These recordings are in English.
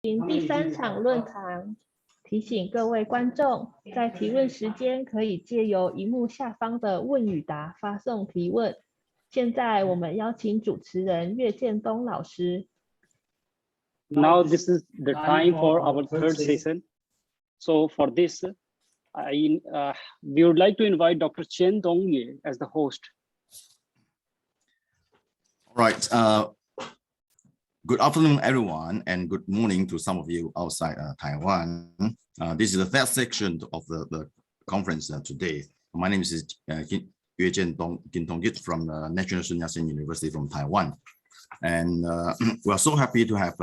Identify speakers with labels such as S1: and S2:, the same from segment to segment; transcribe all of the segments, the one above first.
S1: 第三场论坛，提醒各位观众，在提问时间可以借由荧幕下方的问与答发送提问。现在我们邀请主持人岳建东老师。
S2: Now this is the time for our third session. So for this, we would like to invite Dr. Chen Dongye as the host.
S3: All right. Good afternoon, everyone, and good morning to some of you outside Taiwan. This is the third section of the conference today. My name is Yue Jintong from National Sun Yat-sen University from Taiwan. And we are so happy to have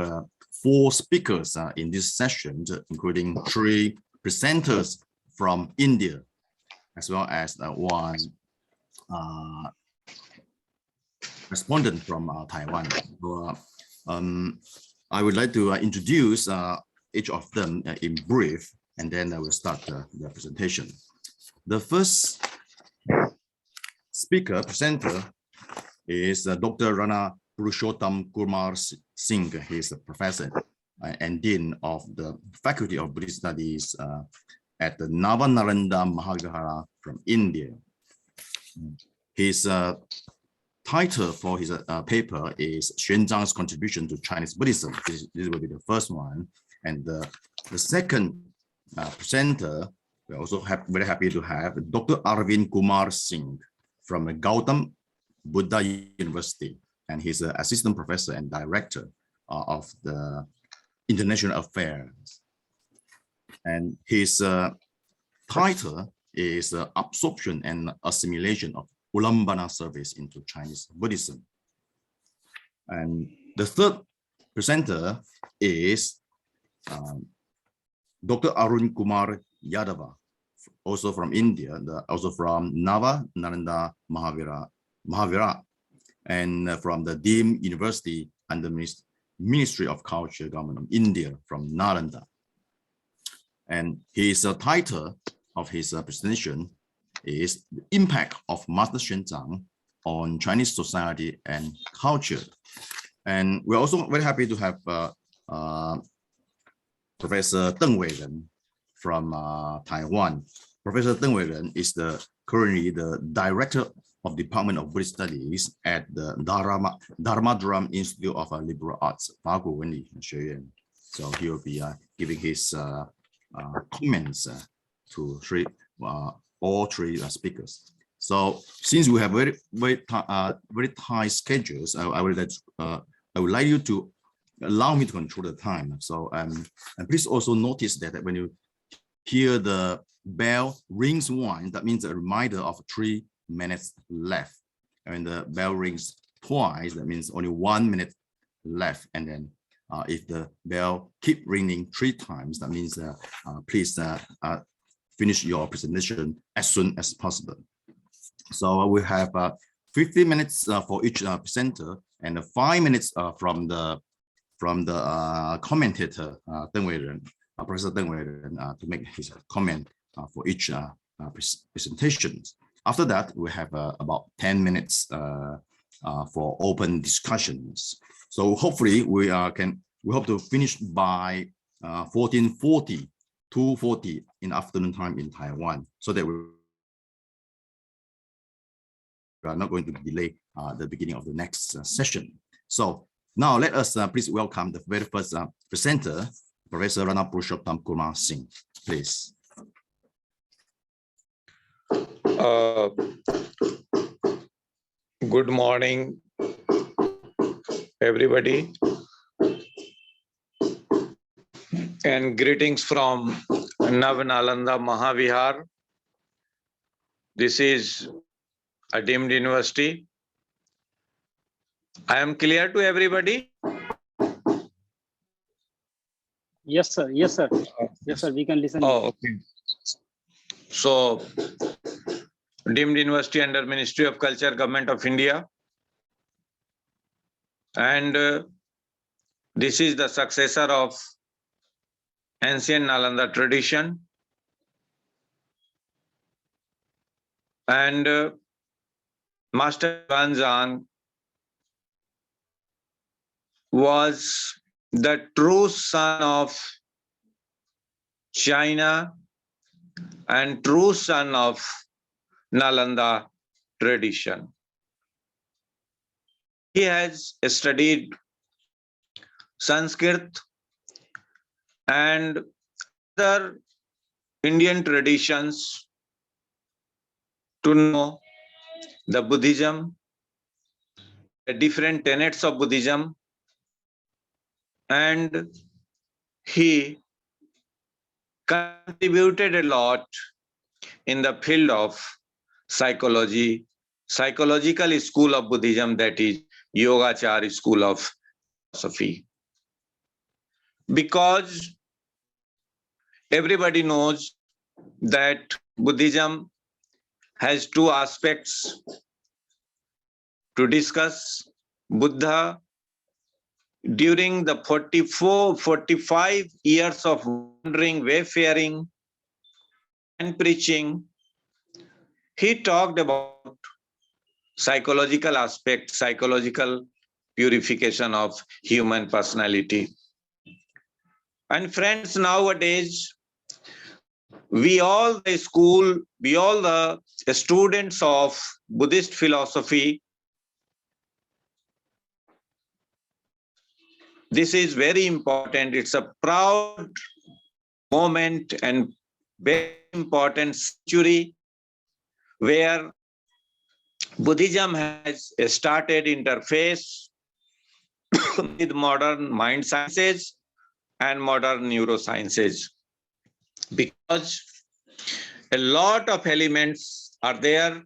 S3: 4 speakers in this session, including 3 presenters from India, as well as 1 respondent from Taiwan. So, I would like to introduce each of them in brief, and then I will start the presentation. The first presenter is Dr. Rana Purushottam Kumar Singh. He is a professor and dean of the Faculty of Buddhist Studies at the Nalanda Mahavihara from India. His title for his paper is Shenchang's Contribution to Chinese Buddhism. This will be the first one. And the second presenter, we're also very happy to have Dr. Arvind Kumar Singh from Gautam Buddha University. And he's an assistant professor and director of the International Affairs. And his title is Absorption and Assimilation of Ulambana service into Chinese Buddhism. And the third presenter is Dr. Arun Kumar Yadava, also from India, also from Nalanda Mahavihara, and from the Deemed University under Ministry of Culture, Government of India from Nalanda. And his title of his presentation is the impact of Master Shenchang on Chinese society and culture. And we're also very happy to have Professor Deng Weiren from Taiwan. Professor Deng Weiren is currently the director of Department of Buddhist Studies at the Dharmadram Institute of Liberal Arts, So he will be giving his comments to all 3 speakers. So since we have very tight schedules, I would like you to allow me to control the time. So and please also notice that when you hear the bell rings 1, that means a reminder of 3 minutes left. And the bell rings twice, that means only 1 minute left. And then if the bell keep ringing 3 times, that means please finish your presentation as soon as possible. So we have 50 minutes for each presenter, and 5 minutes from the commentator Deng Weiren, Professor Deng Weiren, to make his comment for each presentation. After that, we have about 10 minutes for open discussions. So hopefully we hope to finish by 14:40. 2:40 in afternoon time in Taiwan, so that we are not going to delay the beginning of the next session. So now let us please welcome the very first presenter, Professor Rana Purushottam Kumar Singh, please.
S4: Good morning, everybody. And greetings from Nalanda Mahavihar. This is a deemed university. I am clear to everybody?
S2: Yes, sir. Yes, sir. Yes, sir. We can listen.
S4: Oh, okay. So, deemed university under Ministry of Culture, Government of India. And this is the successor of ancient Nalanda tradition, and Master Yuanzhang was the true son of China and true son of Nalanda tradition. He has studied Sanskrit and other Indian traditions to know the Buddhism, the different tenets of Buddhism, and he contributed a lot in the field of psychology, psychological school of Buddhism, that is Yogachar school of philosophy. Because everybody knows that Buddhism has two aspects to discuss. Buddha, during the 45 years of wandering, wayfaring, and preaching, he talked about psychological aspect, psychological purification of human personality. And friends, nowadays, we all the students of Buddhist philosophy, this is very important. It's a proud moment and very important century where Buddhism has started interface with modern mind sciences and modern neurosciences, because a lot of elements are there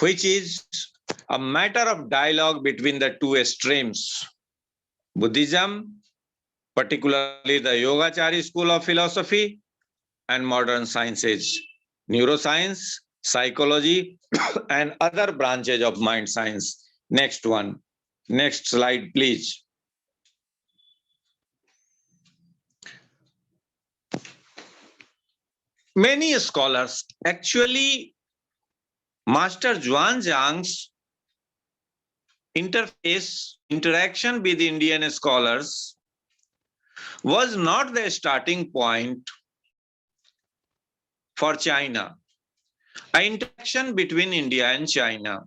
S4: which is a matter of dialogue between the two streams. Buddhism, particularly the Yogachari school of philosophy, and modern sciences, neuroscience, psychology, and other branches of mind science. Next one. Next slide, please. Many scholars, actually, Master Xuanzang's interaction with Indian scholars was not the starting point for China. An interaction between India and China,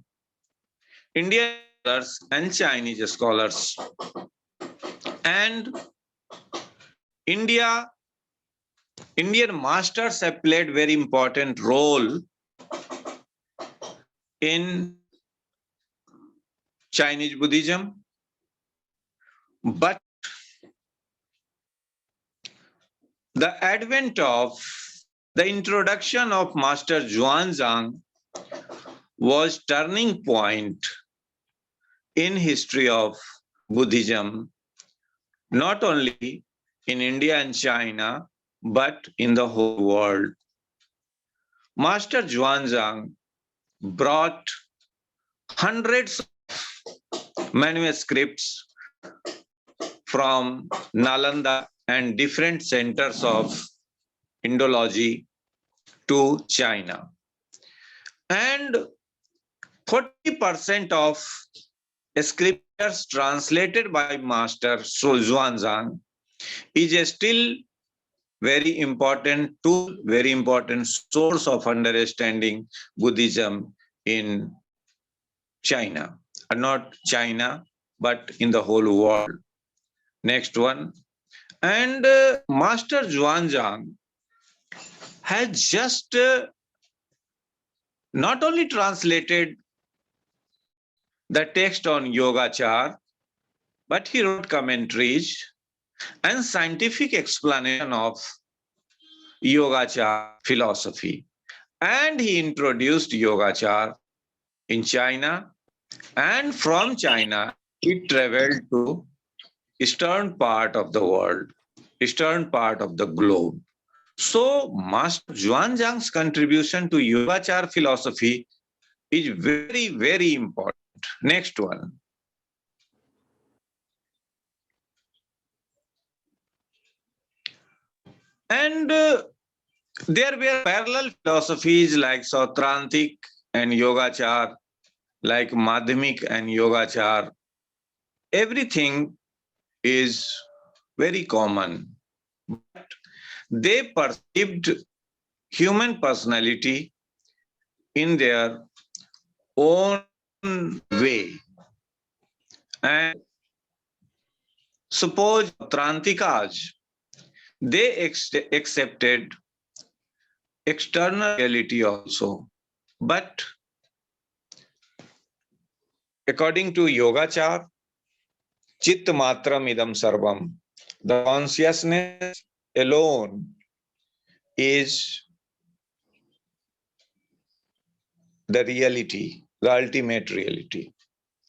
S4: Indian scholars and Chinese scholars, and Indian masters have played very important role in Chinese Buddhism, but the advent of the introduction of Master Xuanzang was turning point in history of Buddhism, not only in India and China, but in the whole world. Master Xuanzang brought hundreds of manuscripts from Nalanda and different centers of Indology to China. And 40% of scriptures translated by Master Xuanzang is still very important tool, very important source of understanding Buddhism in China. Not China, but in the whole world. Next one. And Master Xuanzang has just not only translated the text on Yogachar, but he wrote commentaries and scientific explanation of Yogachar philosophy. And he introduced Yogachar in China, and from China, he traveled to eastern part of the world, eastern part of the globe. So Master Xuanzang's contribution to Yogachar philosophy is very, very important. Next one. And there were parallel philosophies like Sautrantik and Yogachar, like Madhyamik and Yogachar. Everything is very common. But they perceived human personality in their own way. And suppose Trantikas, they accepted external reality also. But according to Yogachar, Chit Matram Idam Sarvam, the consciousness alone is the reality, the ultimate reality.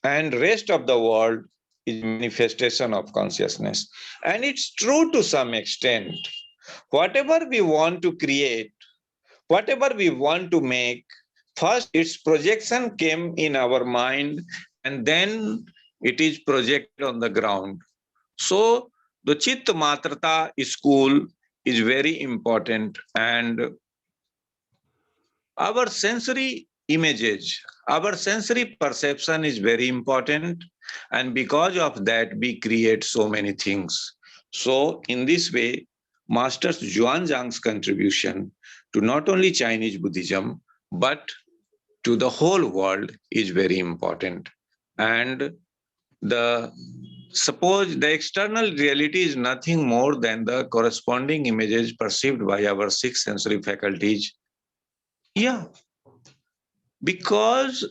S4: And rest of the world is manifestation of consciousness. And it's true to some extent. Whatever we want to create, whatever we want to make, first its projection came in our mind and then it is projected on the ground. So the Chit Matrata school is very important, and our sensory images, our sensory perception is very important, and because of that we create so many things. So in this way, Master Xuanzang's contribution to not only Chinese Buddhism but to the whole world is very important. And suppose the external reality is nothing more than the corresponding images perceived by our six sensory faculties. Yeah, because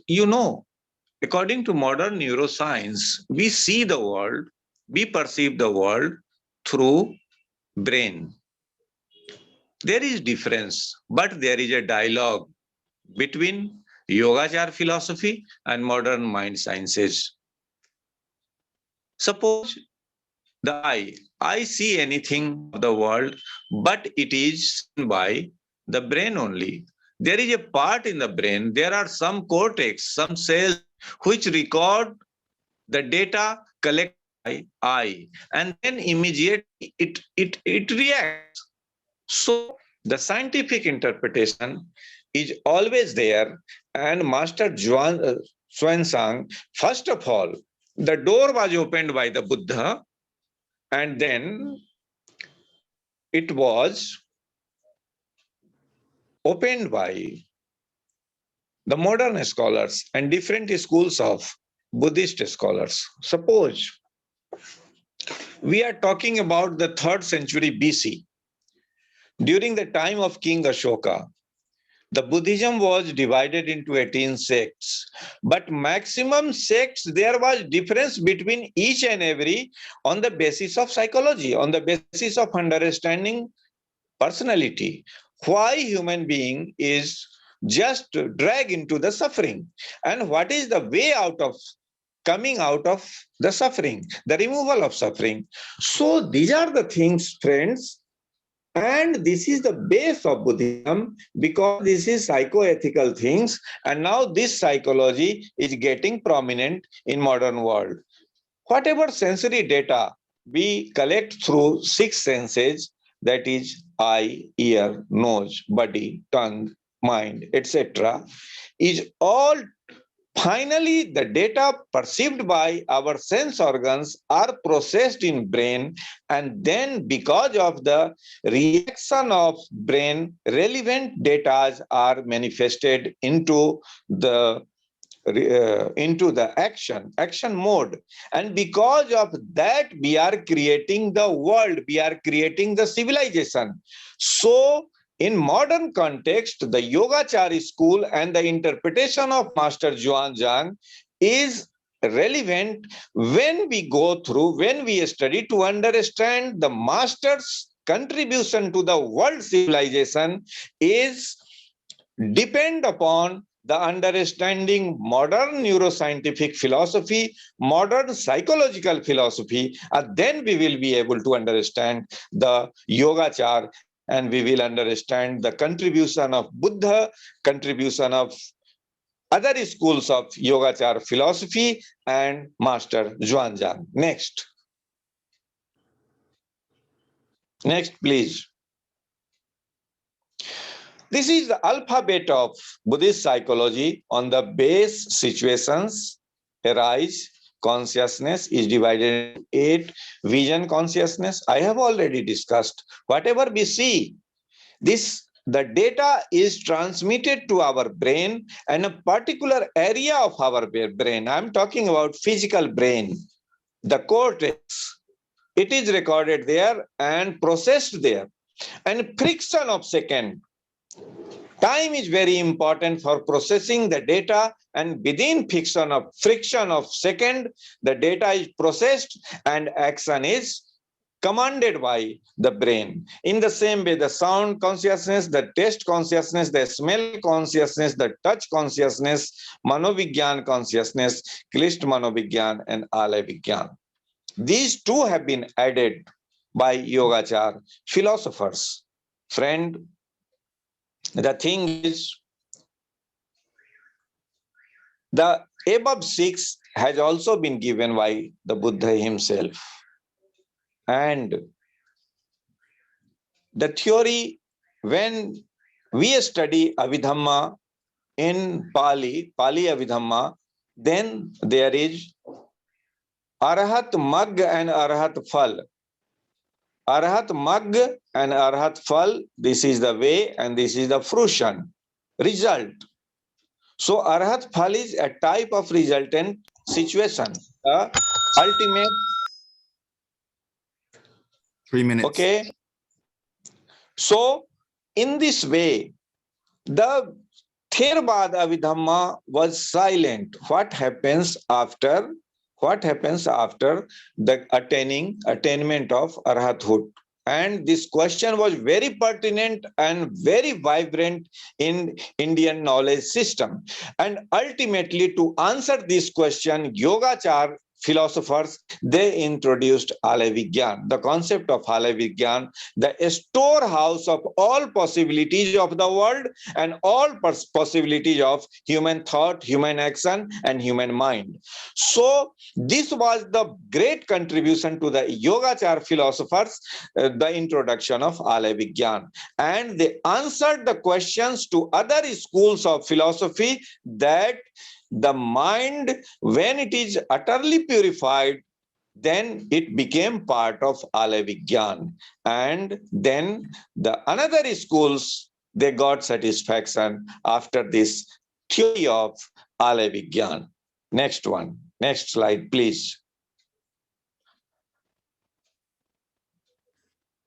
S4: according to modern neuroscience, we see the world, we perceive the world through brain. There is difference, but there is a dialogue between Yogachar philosophy and modern mind sciences. Suppose I see anything of the world, but it is seen by the brain only. There is a part in the brain, there are some cortex, some cells which record the data collected by eye, and then immediately it reacts. So the scientific interpretation is always there, and Master Xuanzang, first of all, the door was opened by the Buddha, and then it was opened by the modern scholars and different schools of Buddhist scholars. Suppose we are talking about the 3rd century BC. During the time of King Ashoka, the Buddhism was divided into 18 sects, but maximum sects, there was difference between each and every on the basis of psychology, on the basis of understanding personality. Why human being is just dragged into the suffering, and what is the way out of coming out of the suffering, the removal of suffering. So these are the things, friends, and this is the base of Buddhism, because this is psychoethical things, and now this psychology is getting prominent in modern world. Whatever sensory data we collect through 6 senses, that is eye, ear, nose, body, tongue, mind, etc., is all finally the data perceived by our sense organs are processed in brain, and then because of the reaction of brain, relevant data are manifested into the action mode. And because of that, we are creating the world, we are creating the civilization. So in modern context, the Yogachari school and the interpretation of Master Xuanzang is relevant when we go through, when we study to understand the master's contribution to the world civilization is depend upon the understanding modern neuroscientific philosophy, modern psychological philosophy, and then we will be able to understand the Yogachar, and we will understand the contribution of Buddha, contribution of other schools of Yogachar philosophy and Master Xuanzang. Next. Next, please. This is the alphabet of Buddhist psychology on the base situations arise, consciousness is divided into 8 vision consciousness. I have already discussed. Whatever we see, the data is transmitted to our brain and a particular area of our brain. I'm talking about physical brain, the cortex. It is recorded there and processed there. And fraction of second. Time is very important for processing the data, and within friction of second, the data is processed and action is commanded by the brain. In the same way, the sound consciousness, the taste consciousness, the smell consciousness, the touch consciousness, manovigyan consciousness, Klist manovigyan, and Alaya vigyan. These two have been added by Yogachar philosophers. Friend, the thing is, the above 6 has also been given by the Buddha himself. And the theory, when we study Abhidhamma in Pali Abhidhamma, then there is Arahat Mag and Arahat Phal. Arahat Mag and Arahat Phal, this is the way and this is the fruition, result. So Arahat Phal is a type of resultant situation, the ultimate.
S3: 3 minutes.
S4: Okay. So in this way, the Theravada Abhidhamma was silent. What happens after the attainment of Arhathood? And this question was very pertinent and very vibrant in Indian knowledge system. And ultimately, to answer this question, Yogachar philosophers, they introduced Alaya vigyan, the concept of Alaya vigyan, the storehouse of all possibilities of the world and all possibilities of human thought, human action, and human mind. So this was the great contribution to the Yogachar philosophers, the introduction of Alaya vigyan. And they answered the questions to other schools of philosophy that the mind, when it is utterly purified, then it became part of Alaya vigyan. And then the another schools, they got satisfaction after this theory of Alaya vigyan. Next one. Next slide, please.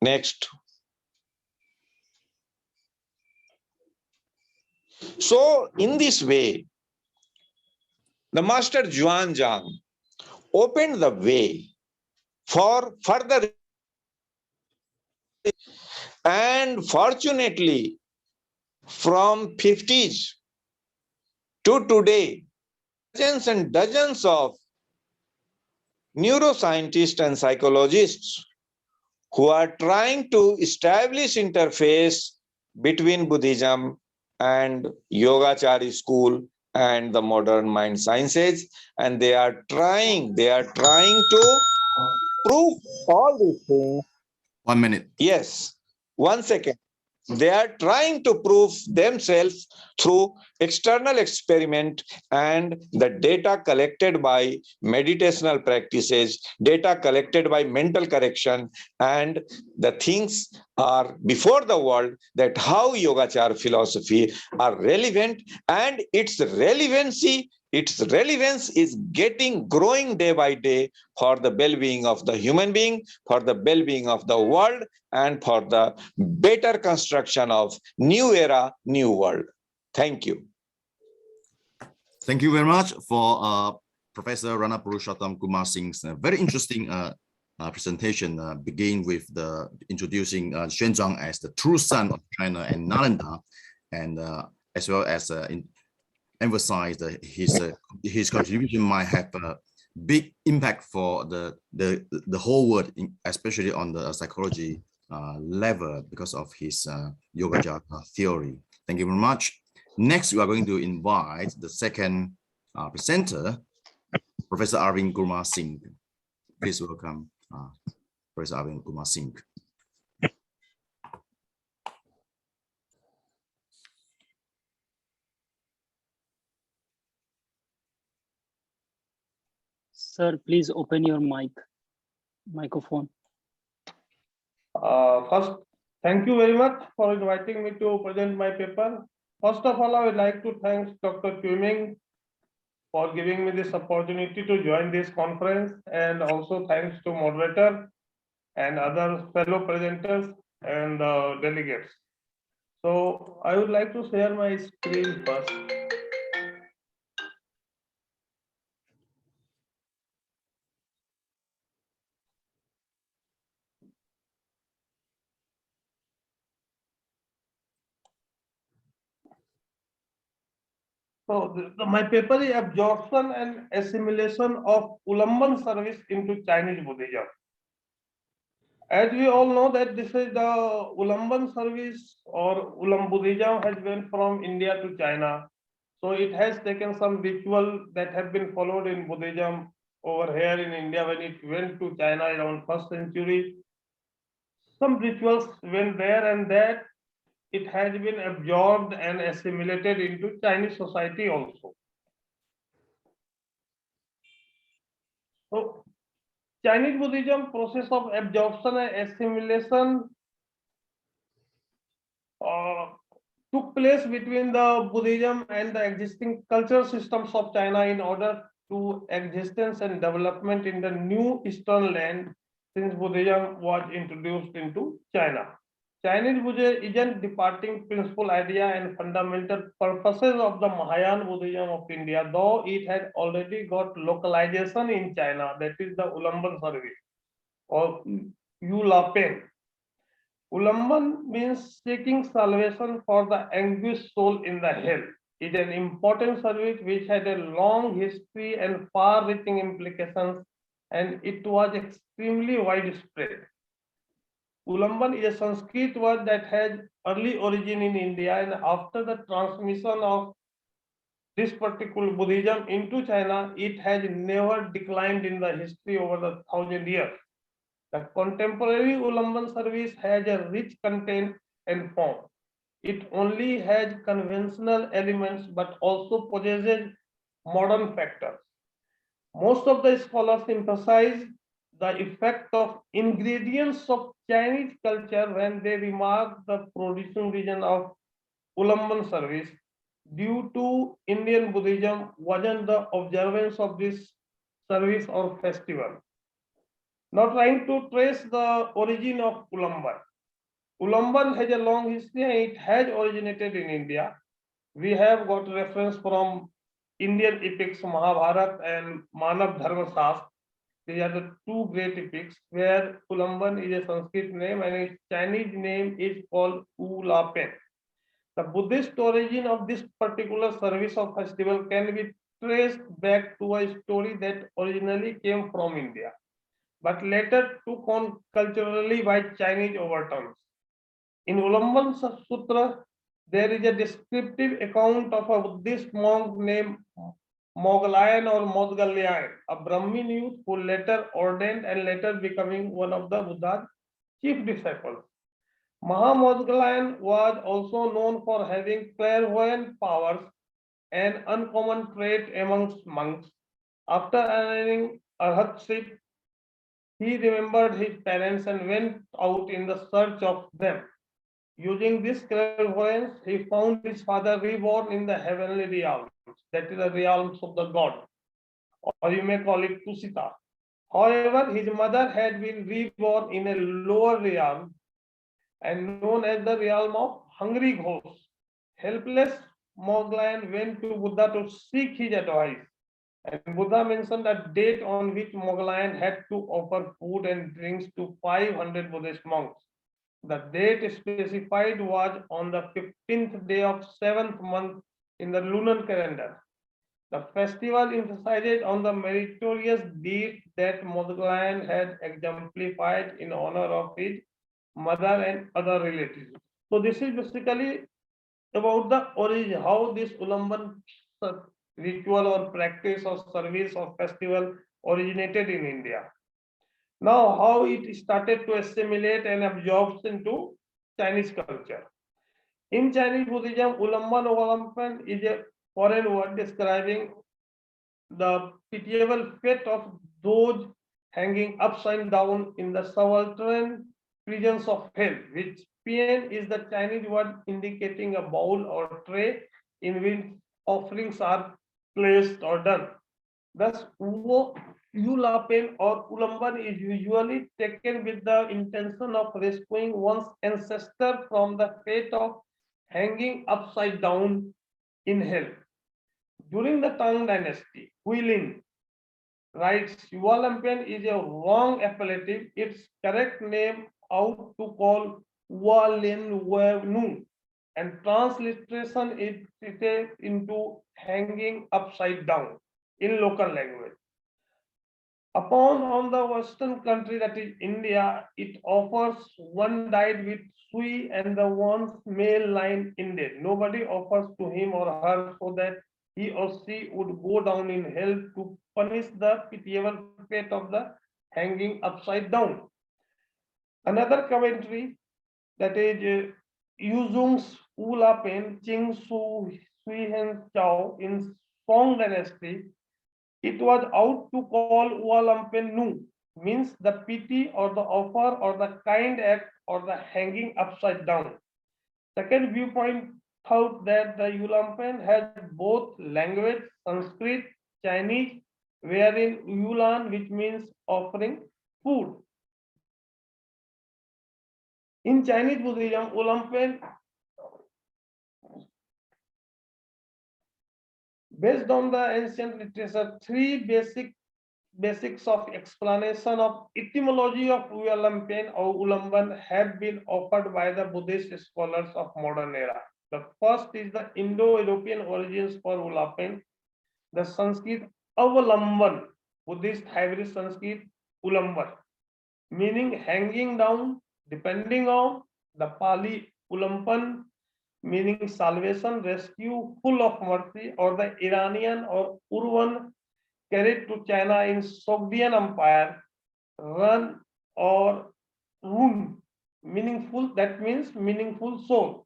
S4: Next. So in this way, the Master Xuanzang opened the way for further, and fortunately, from 50s to today, dozens and dozens of neuroscientists and psychologists who are trying to establish interface between Buddhism and Yogachari school and the modern mind sciences, and they are trying to prove all these things.
S3: 1 minute.
S4: Yes, 1 second. They are trying to prove themselves through external experiment and the data collected by meditational practices, data collected by mental correction, and the things are before the world that how Yogachar philosophy are relevant, and its relevance is growing day by day for the well-being of the human being, for the well-being of the world, and for the better construction of new era, new world. Thank you.
S3: Thank you very much for Professor Rana Purushottam Kumar Singh's very interesting presentation. Begin with the introducing Shenchang as the true son of China and Nalanda, and as well as emphasize that his contribution might have a big impact for the whole world, especially on the psychology level, because of his Yogachar theory. Thank you very much. Next, we are going to invite the second presenter, Professor Arun Kumar Singh. Please welcome Professor Arun Kumar Singh.
S2: Sir, please open your microphone.
S5: First, thank you very much for inviting me to present my paper. First of all, I would like to thank Dr. Kumar for giving me this opportunity to join this conference, and also thanks to moderator and other fellow presenters and delegates. So I would like to share my screen first. So my paper is Absorption and Assimilation of Ulamban Service into Chinese Buddhism. As we all know that this is the Ulamban service or Ulam Buddhism has been from India to China. So it has taken some ritual that have been followed in Buddhism over here in India when it went to China around 1st century. Some rituals went there, and that it has been absorbed and assimilated into Chinese society also. So Chinese Buddhism process of absorption and assimilation took place between the Buddhism and the existing cultural systems of China in order to existence and development in the new Eastern land since Buddhism was introduced into China. Chinese Buddhism isn't departing principal idea and fundamental purposes of the Mahayana Buddhism of India, though it had already got localization in China, that is the Ulamban service or Ulamban. Ulamban means seeking salvation for the anguished soul in the hell. It is an important service which had a long history and far-reaching implications, and it was extremely widespread. Ulamban is a Sanskrit word that has early origin in India, and after the transmission of this particular Buddhism into China, it has never declined in the history over the 1,000 years. The contemporary Ulamban service has a rich content and form. It only has conventional elements but also possesses modern factors. Most of the scholars emphasize the effect of ingredients of Chinese culture when they remark the producing region of Ulamban service due to Indian Buddhism wasn't the observance of this service or festival. Now trying to trace the origin of Ulamban. Ulamban has a long history and it has originated in India. We have got reference from Indian epics Mahabharata and Manav Dharma Shastra. These are the two great epics where Ulamban is a Sanskrit name and its Chinese name is called Ulamban. The Buddhist origin of this particular service of festival can be traced back to a story that originally came from India, but later took on culturally by Chinese overtones. In Ulamban Sutra, there is a descriptive account of a Buddhist monk named Moglayan or Modgalyan, a Brahmin youth who later ordained and later becoming one of the Buddha's chief disciples. Mahamodgalayan was also known for having clairvoyant powers, an uncommon trait amongst monks. After attaining arhatship, he remembered his parents and went out in the search of them. Using this clairvoyance, he found his father reborn in the heavenly realms, that is the realms of the god, or you may call it Tusita. However, his mother had been reborn in a lower realm and known as the realm of hungry ghosts. Helpless, Moglayan went to Buddha to seek his advice. And Buddha mentioned a date on which Moglayan had to offer food and drinks to 500 Buddhist monks. The date specified was on the 15th day of 7th month in the lunar calendar. The festival emphasizes on the meritorious deed that Moglayan had exemplified in honor of his mother and other relatives. So this is basically about the origin, how this Ulamban ritual or practice or service or festival originated in India. Now, how it started to assimilate and absorb into Chinese culture. In Chinese Buddhism, Ulamban is a foreign word describing the pitiable fate of those hanging upside down in the subaltern regions of hell, which Pian is the Chinese word indicating a bowl or tray in which offerings are placed or done. Thus, Ulamban or Ulamban is usually taken with the intention of rescuing one's ancestor from the fate of hanging upside down in hell. During the Tang Dynasty, Huilin writes, Ulamban is a wrong appellative. Its correct name out to call Walin Nu, and transliteration is treated into hanging upside down in local language. Upon on the Western country, that is India, it offers one died with sui and the one's male line ended. Nobody offers to him or her so that he or she would go down in hell to punish the pitiable fate of the hanging upside down. Another commentary, that is Yuzhong's Ulapen Ching Su Sui Hen Chao in Song Dynasty, it was out to call Ulamban Nu, means the pity or the offer or the kind act or the hanging upside down. Second viewpoint thought that the Ulamban had both language, Sanskrit, Chinese, wherein Ulan, which means offering food. In Chinese Buddhism, Ulamban, based on the ancient literature, three basics of explanation of etymology of Ulamban or Ulamban have been offered by the Buddhist scholars of modern era. The first is the Indo-European origins for Ulamban, the Sanskrit Ulamban, Buddhist hybrid Sanskrit Ulamban, meaning hanging down, depending on the Pali Ulamban, meaning salvation, rescue, full of mercy, or the Iranian or Urvan carried to China in Sogdian Empire, run or run, meaningful, that means meaningful soul.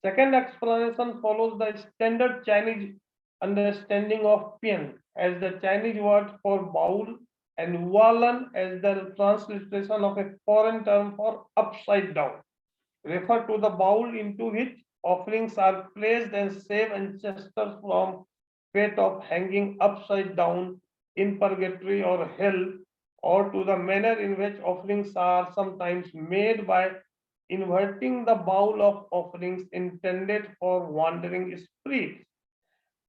S5: Second explanation follows the standard Chinese understanding of Pian as the Chinese word for bowl and Walan as the transliteration of a foreign term for upside down, refer to the bowl into which offerings are placed and save ancestors from fate of hanging upside down in purgatory or hell, or to the manner in which offerings are sometimes made by inverting the bowl of offerings intended for wandering spirits.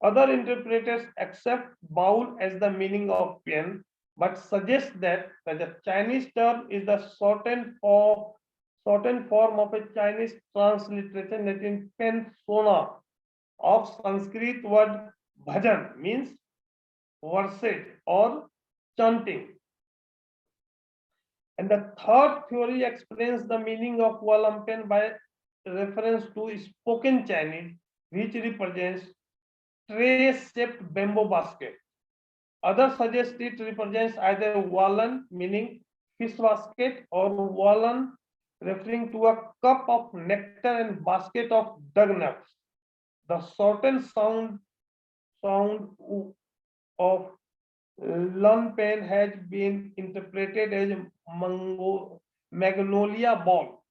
S5: Other interpreters accept bowl as the meaning of Pian, but suggest that the Chinese term is the shortened form of a Chinese transliteration, that in pen sona of Sanskrit word bhajan, means worship or chanting. And the third theory explains the meaning of Ulamban by reference to spoken Chinese, which represents tray-shaped bamboo basket. Others suggest it represents either Walan, meaning fish basket, or Walan, referring to a cup of nectar and basket of dug nuts. The shortened sound of Ulamban has been interpreted as magnolia ball.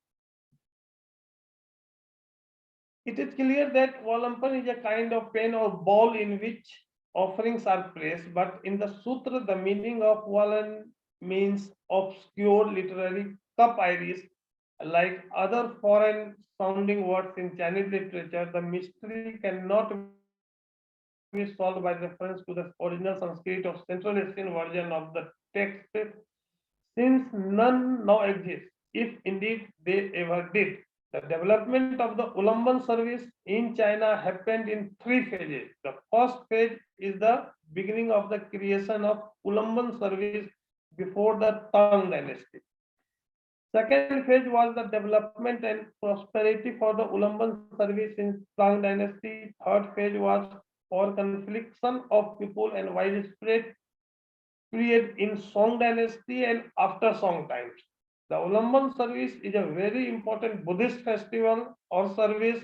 S5: It is clear that Ulamban is a kind of pen or ball in which offerings are placed, but in the sutra, the meaning of Walan means obscure literary cup iris. Like other foreign sounding words in Chinese literature, the mystery cannot be solved by reference to the original Sanskrit or Central Asian version of the text, since none now exists, if indeed they ever did. The development of the Ulamban service in China happened in three phases. The first phase is the beginning of the creation of Ulamban service before the Tang Dynasty. Second phase was the development and prosperity for the Ulamban service in Tang Dynasty. Third phase was for confliction of people and widespread period in Song Dynasty and after Song times. The Ulamban service is a very important Buddhist festival or service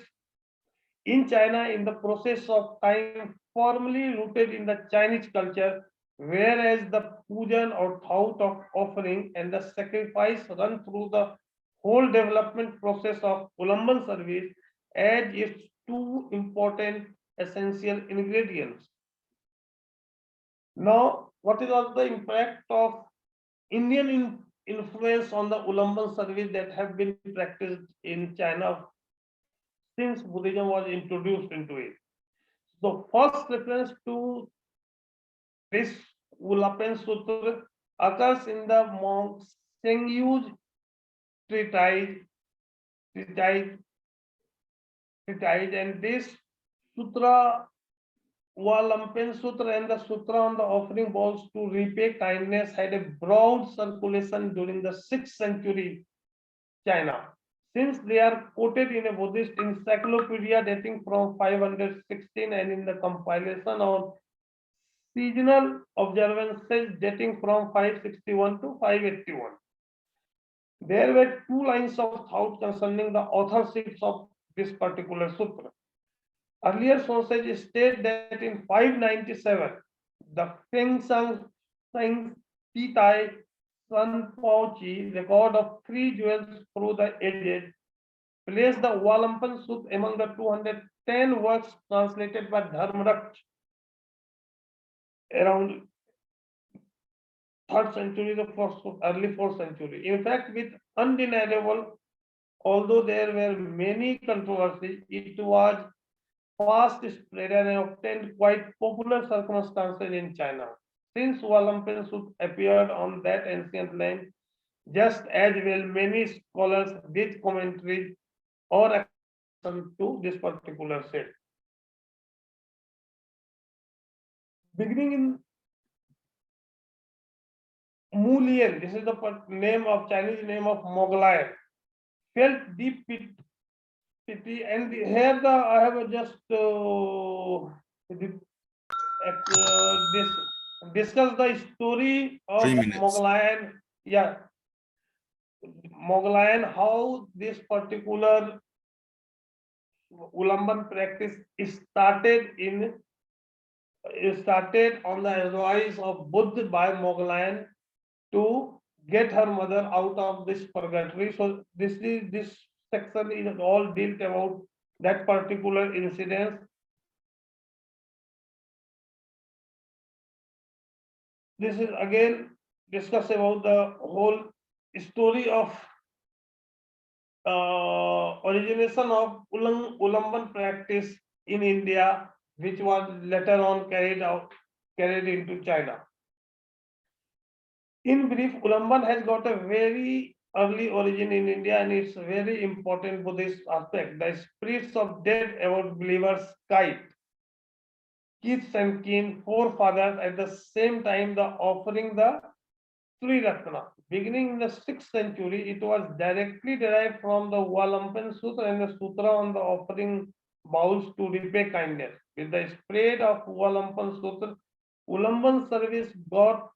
S5: in China in the process of time firmly rooted in the Chinese culture, whereas the pujan or thought of offering and the sacrifice run through the whole development process of Ulamban service as its two important essential ingredients. Now, what is also the impact of Indian influence on the Ulamban service that have been practiced in China since Buddhism was introduced into it? So, first reference to this Ulamban Sutra occurs in the monk Sengyu's treatise, and this sutra, Ulamban Sutra and the Sutra on the offering bowls to repay kindness, had a broad circulation during the 6th century China. Since they are quoted in a Buddhist encyclopedia dating from 516 and in the compilation on seasonal observances dating from 561 to 581. There were two lines of thought concerning the authorships of this particular sutra. Earlier sources state that in 597, the Shenchang Srinchang Sun Pauchi, record of 3 jewels through the ages, placed the Ulamban Sutra among the 210 works translated by Dharmaraksh around 3rd century, the early 4th century. In fact, with undeniable, although there were many controversies, it was fast spread and obtained quite popular circumstances in China. Since Ulamban Sutra appeared on that ancient land, just as well many scholars did commentaries or accession to this particular set. Beginning in Mulian, this is the name of Chinese name of Moghalayan, felt deep pity, and here I have just discuss the story of Moghalayan. Yeah, Moghalayan, how this particular Ulamban practice started on the advice of Buddha by Moghalayan to get her mother out of this purgatory. So this section is all dealt about that particular incident. This is again discuss about the whole story of origination of Ulamban practice in India, which was later on carried into China. In brief, Ulamban has got a very early origin in India, and it's a very important Buddhist aspect. The spirits of dead about believers kite, kith and kin, forefathers, at the same time the offering the Sri Ratna. Beginning in the 6th century, it was directly derived from the Ulamban Sutra and the Sutra on the offering bowls to repay kindness. With the spread of Ulamban Sutra, Ulamban service got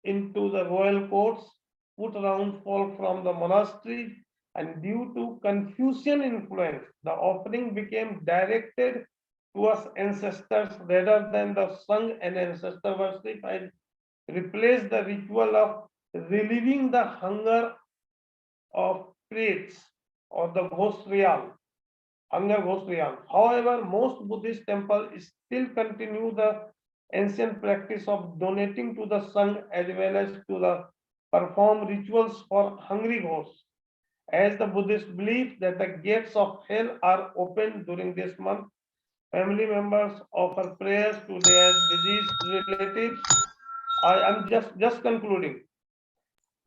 S5: into the royal courts, put around folk from the monastery, and due to Confucian influence, the offering became directed towards ancestors rather than the sung and ancestor worship, and replaced the ritual of relieving the hunger of priests or the Ghosrial. However, most Buddhist temples still continue the ancient practice of donating to the Sangh as well as to the perform rituals for hungry ghosts, as the Buddhists believe that the gates of hell are open during this month. Family members offer prayers to their deceased relatives. I am just concluding.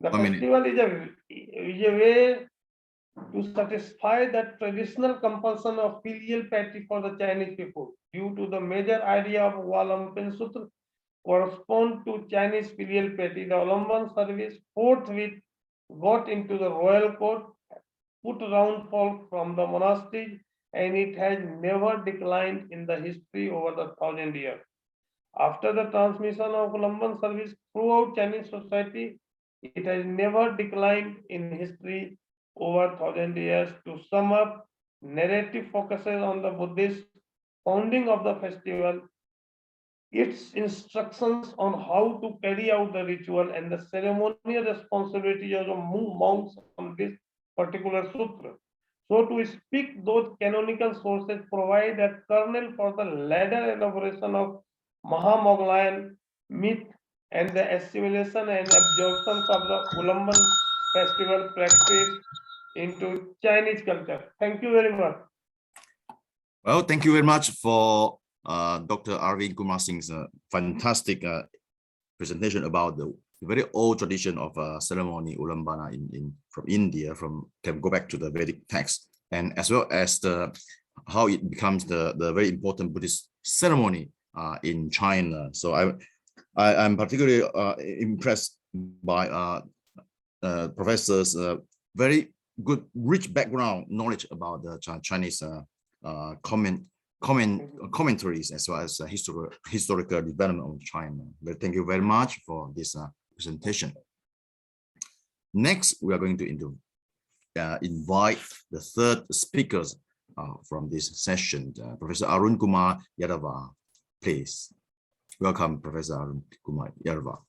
S5: The festival is a way to satisfy the traditional compulsion of filial piety for the Chinese people. Due to the major idea of Ulamban Sutra correspond to Chinese filial piety, the Ulamban service forthwith got into the royal court, put around folk from the monastery, and it has never declined in the history over the 1,000 years. After the transmission of Ulamban service throughout Chinese society, it has never declined in history over 1,000 years. To sum up, narrative focuses on the Buddhist founding of the festival, its instructions on how to carry out the ritual and the ceremonial responsibilities of the monks on this particular sutra. So to speak, those canonical sources provide a kernel for the later elaboration of Mahamoglayan myth and the assimilation and absorption of the Ulamban festival practice into Chinese culture. Thank you very much.
S3: Well, thank you very much for Dr. Arvind Kumar Singh's fantastic presentation about the very old tradition of ceremony Ulambana from India, can go back to the Vedic text, and as well as how it becomes the very important Buddhist ceremony in China. So I'm particularly impressed by professors' very good, rich background knowledge about the Chinese commentaries as well as historical development of China. But thank you very much for this presentation. Next, we are going to invite the third speakers from this session, Professor Arun Kumar Yadava. Please welcome Professor Arun Kumar Yadava.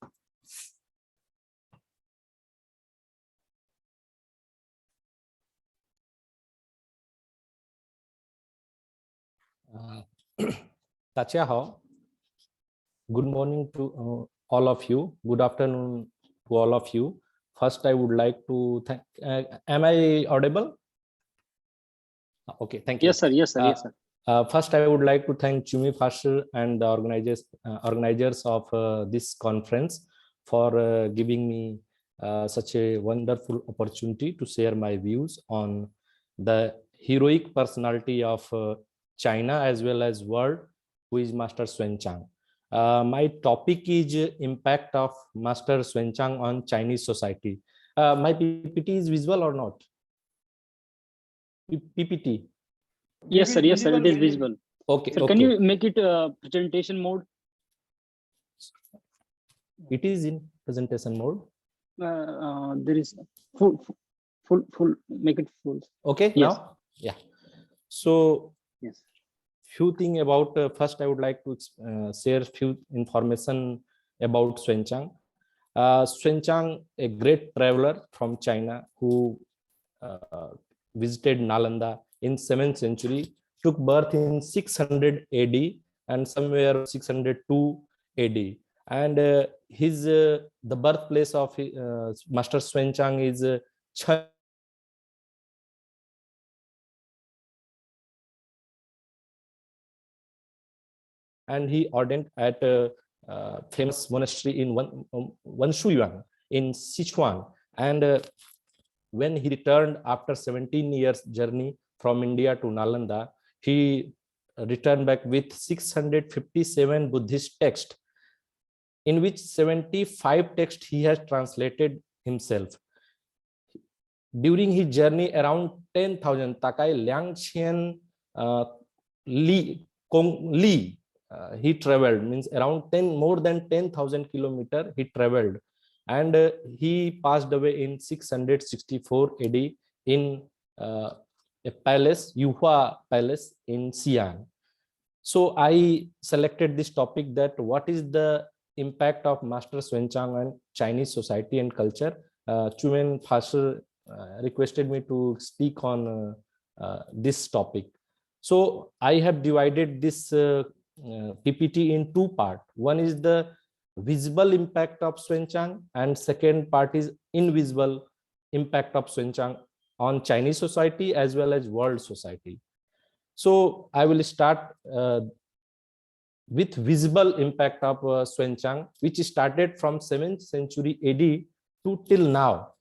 S6: Good morning to all of you. Good afternoon to all of you. First, I would like to thank. Am I audible? Okay, thank you.
S2: Yes, sir. Yes, sir. Yes, sir.
S6: First, I would like to thank Chumi Fasher and the organizers of this conference for giving me such a wonderful opportunity to share my views on the heroic personality of China as well as world, who is Master Shenchang. My topic is impact of Master Shenchang on Chinese society. My PPT is visible or not? PPT.
S2: Yes, sir. Yes, sir. It is visible.
S6: Okay.
S2: Sir,
S6: okay.
S2: can you make it presentation mode?
S6: It is in presentation mode.
S2: There is full. Make it full.
S6: Okay.
S2: Yes.
S6: Now, yeah. So.
S2: Yes.
S6: Few things about first I would like to share few information about Shenchang. Shenchang, a great traveler from China who visited Nalanda in 7th century, took birth in 600 AD and somewhere 602 AD, and the birthplace of Master Shenchang is Chen. And he ordained at a famous monastery in Wenshuyuan in Sichuan. And when he returned after 17 years journey from India to Nalanda, he returned back with 657 Buddhist texts, in which 75 texts he has translated himself. During his journey, around 10,000 Takai Liangqian Li Kong Li. He traveled, means around more than 10,000 kilometers he traveled, and he passed away in 664 AD in a palace, Yuhua Palace in Xi'an. So I selected this topic, that what is the impact of Master Shenchang on Chinese society and culture. Chumen Fasher requested me to speak on this topic. So I have divided this PPT in two parts. One is the visible impact of Shenchang, and second part is invisible impact of Shenchang on Chinese society as well as world society. So I will start with visible impact of Shenchang, which started from 7th century AD to till now.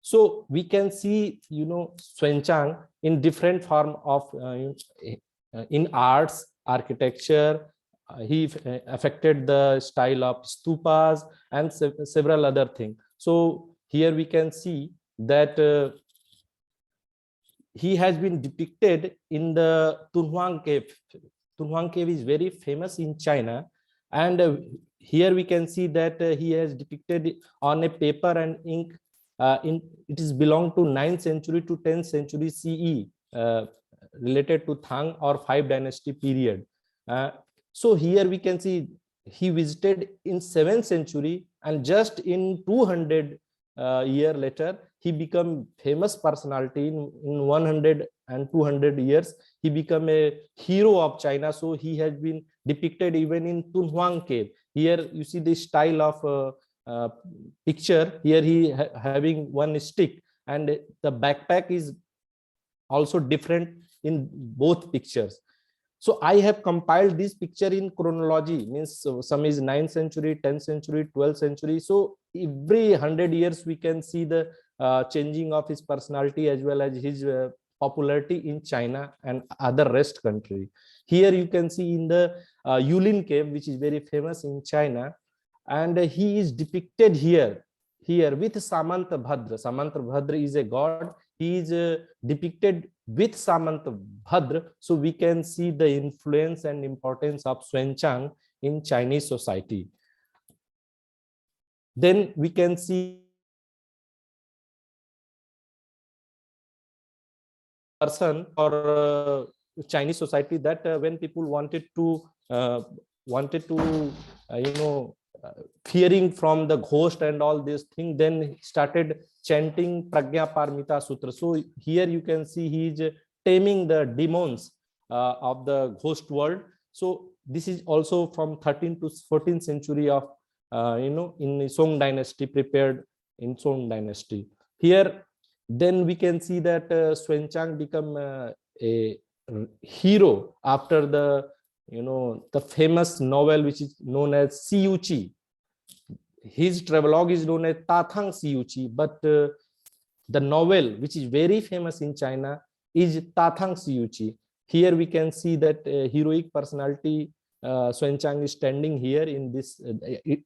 S6: So we can see, Shenchang in different form of in arts, architecture. He affected the style of stupas and several other things. So here we can see that he has been depicted in the Tunhuang cave. Tunhuang cave is very famous in China, and here we can see that he has depicted on a paper and ink. It is belong to 9th century to 10th century CE, related to Tang or 5 dynasty period. So here we can see he visited in 7th century, and just in 200 year later, he become famous personality. In 100 and 200 years, he become a hero of China. So he has been depicted even in Tunhuang cave. Here you see the style of picture. Here he having one stick, and the backpack is also different in both pictures. So I have compiled this picture in chronology, means some is 9th century, 10th century, 12th century. So every 100 years we can see the changing of his personality as well as his popularity in China and other rest country. Here you can see in the Yulin cave, which is very famous in China, and he is depicted here with Samanta Bhadra. Samanta Bhadra is a god. He is depicted with Samanta Bhadra, so we can see the influence and importance of Shenchang in Chinese society. Then we can see person or Chinese society that when people wanted to fearing from the ghost and all these things, then started chanting Pragya Parmita Sutra. So here you can see he is taming the demons of the ghost world. So this is also from 13th to 14th century of in Song dynasty, prepared in Song dynasty. Here then we can see that Shenchang become a hero after the the famous novel which is known as Siyuchi. His travelogue is known as Tathang Siyuchi, but the novel which is very famous in China is Tathang Siyuchi. Here we can see that heroic personality Shenchang is standing here in this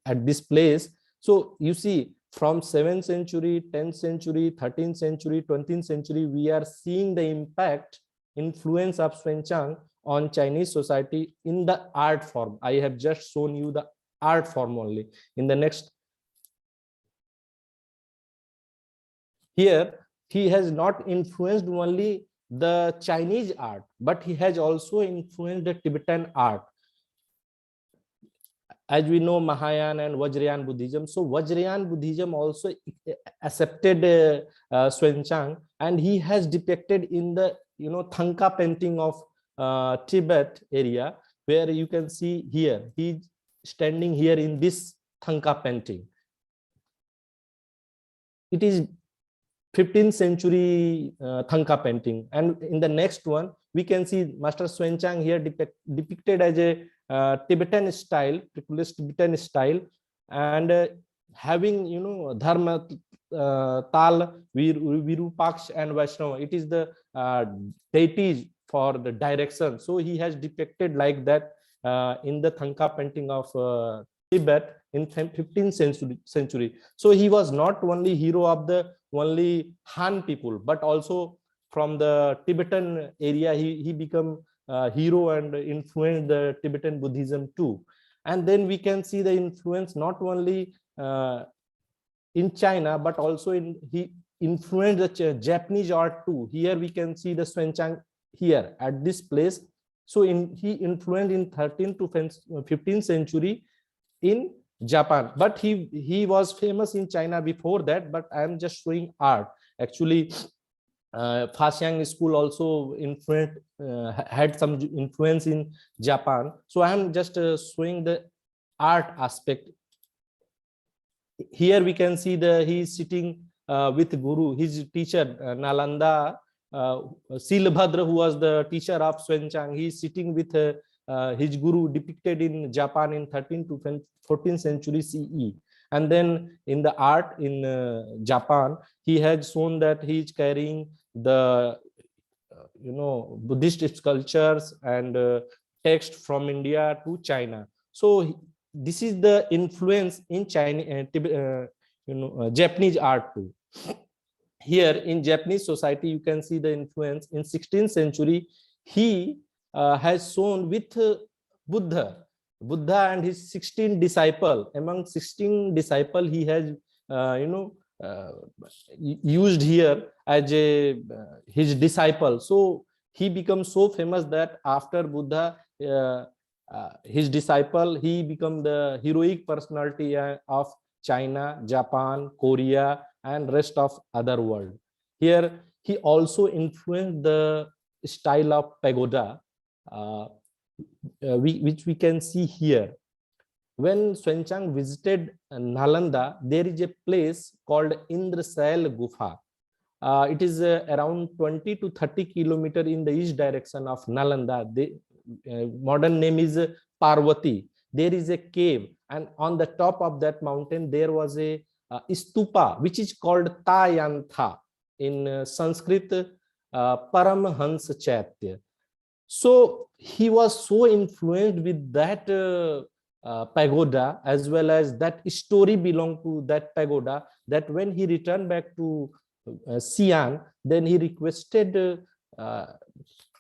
S6: at this place. So you see, from 7th century, 10th century, 13th century, 20th century, we are seeing the impact, influence of Shenchang on Chinese society in the art form. I have just shown you the art form only. In the next, here he has not influenced only the Chinese art, but he has also influenced the Tibetan art. As we know, Mahayana and Vajrayana Buddhism. So Vajrayana Buddhism also accepted Shenchang, and he has depicted in the Thangka painting of Tibet area, where you can see here he's standing here in this Thangka painting. It is 15th century Thangka painting, and in the next one we can see Master Shenchang here depicted as a Tibetan style, Tibetan style, and having Dharma, Tal, Virupaksh and Vaishnava. It is the deities for the direction. So he has depicted like that in the Thangka painting of Tibet in 15th century. So he was not only hero of the only Han people, but also from the Tibetan area he become hero and influenced the Tibetan Buddhism too. And then we can see the influence not only in China, but also he influenced the Japanese art too. Here we can see the Shenchang here at this place. So he influenced in 13th to 15th century in Japan, but he was famous in China before that. But I am just showing art. Actually, Faxiang school also had some influence in Japan. So I am just showing the art aspect. Here we can see he is sitting with Guru, his teacher Nalanda, Silbhadra, who was the teacher of Shenchang. He is sitting with his Guru, depicted in Japan in 13th to 14th century CE. And then in the art in Japan, he has shown that he is carrying the Buddhist sculptures and text from India to China. So this is the influence in Chinese, Japanese art too. Here in Japanese society, you can see the influence. In 16th century, he has shown with Buddha and his 16 disciple. Among 16 disciple, he has used here as his disciple. So he becomes so famous that after Buddha, his disciple, he became the heroic personality of China, Japan, Korea, and rest of other world. Here, he also influenced the style of pagoda, which we can see here. When Shenchang visited Nalanda, there is a place called Indrasail Gufa. It is around 20 to 30 kilometers in the east direction of Nalanda. The modern name is Parvati. There is a cave, and on the top of that mountain there was a stupa, which is called Tayantha in Sanskrit, Paramhans Chaitya. So he was so influenced with that pagoda, as well as that story belonged to that pagoda, that when he returned back to Xi'an, then he requested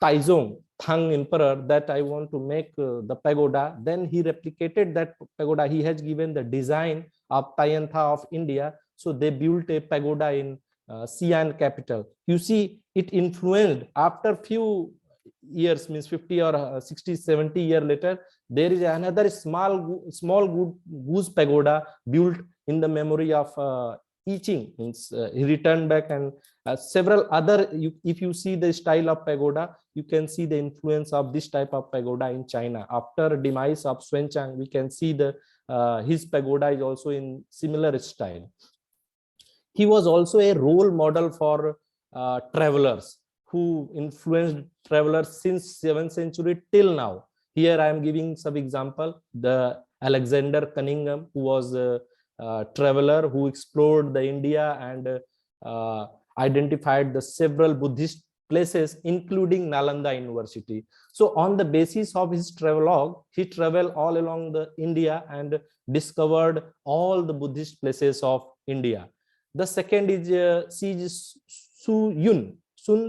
S6: Taizong, Tang Emperor, that I want to make the pagoda. Then he replicated that pagoda. He has given the design of Tayantha of India. So they built a pagoda in Xi'an capital. You see, it influenced after few years, means 50 or 60, 70 years later, there is another small goose pagoda built in the memory of I Ching. Means he returned back, and several other, if you see the style of pagoda, you can see the influence of this type of pagoda in China. After demise of Shenchang, we can see the his pagoda is also in similar style. He was also a role model for travelers who influenced travelers since 7th century till now. Here I am giving some example. The Alexander Cunningham, who was a traveler who explored the India and identified the several Buddhist places, including Nalanda University. So on the basis of his travelogue, he traveled all along the India and discovered all the Buddhist places of India. The second is Sun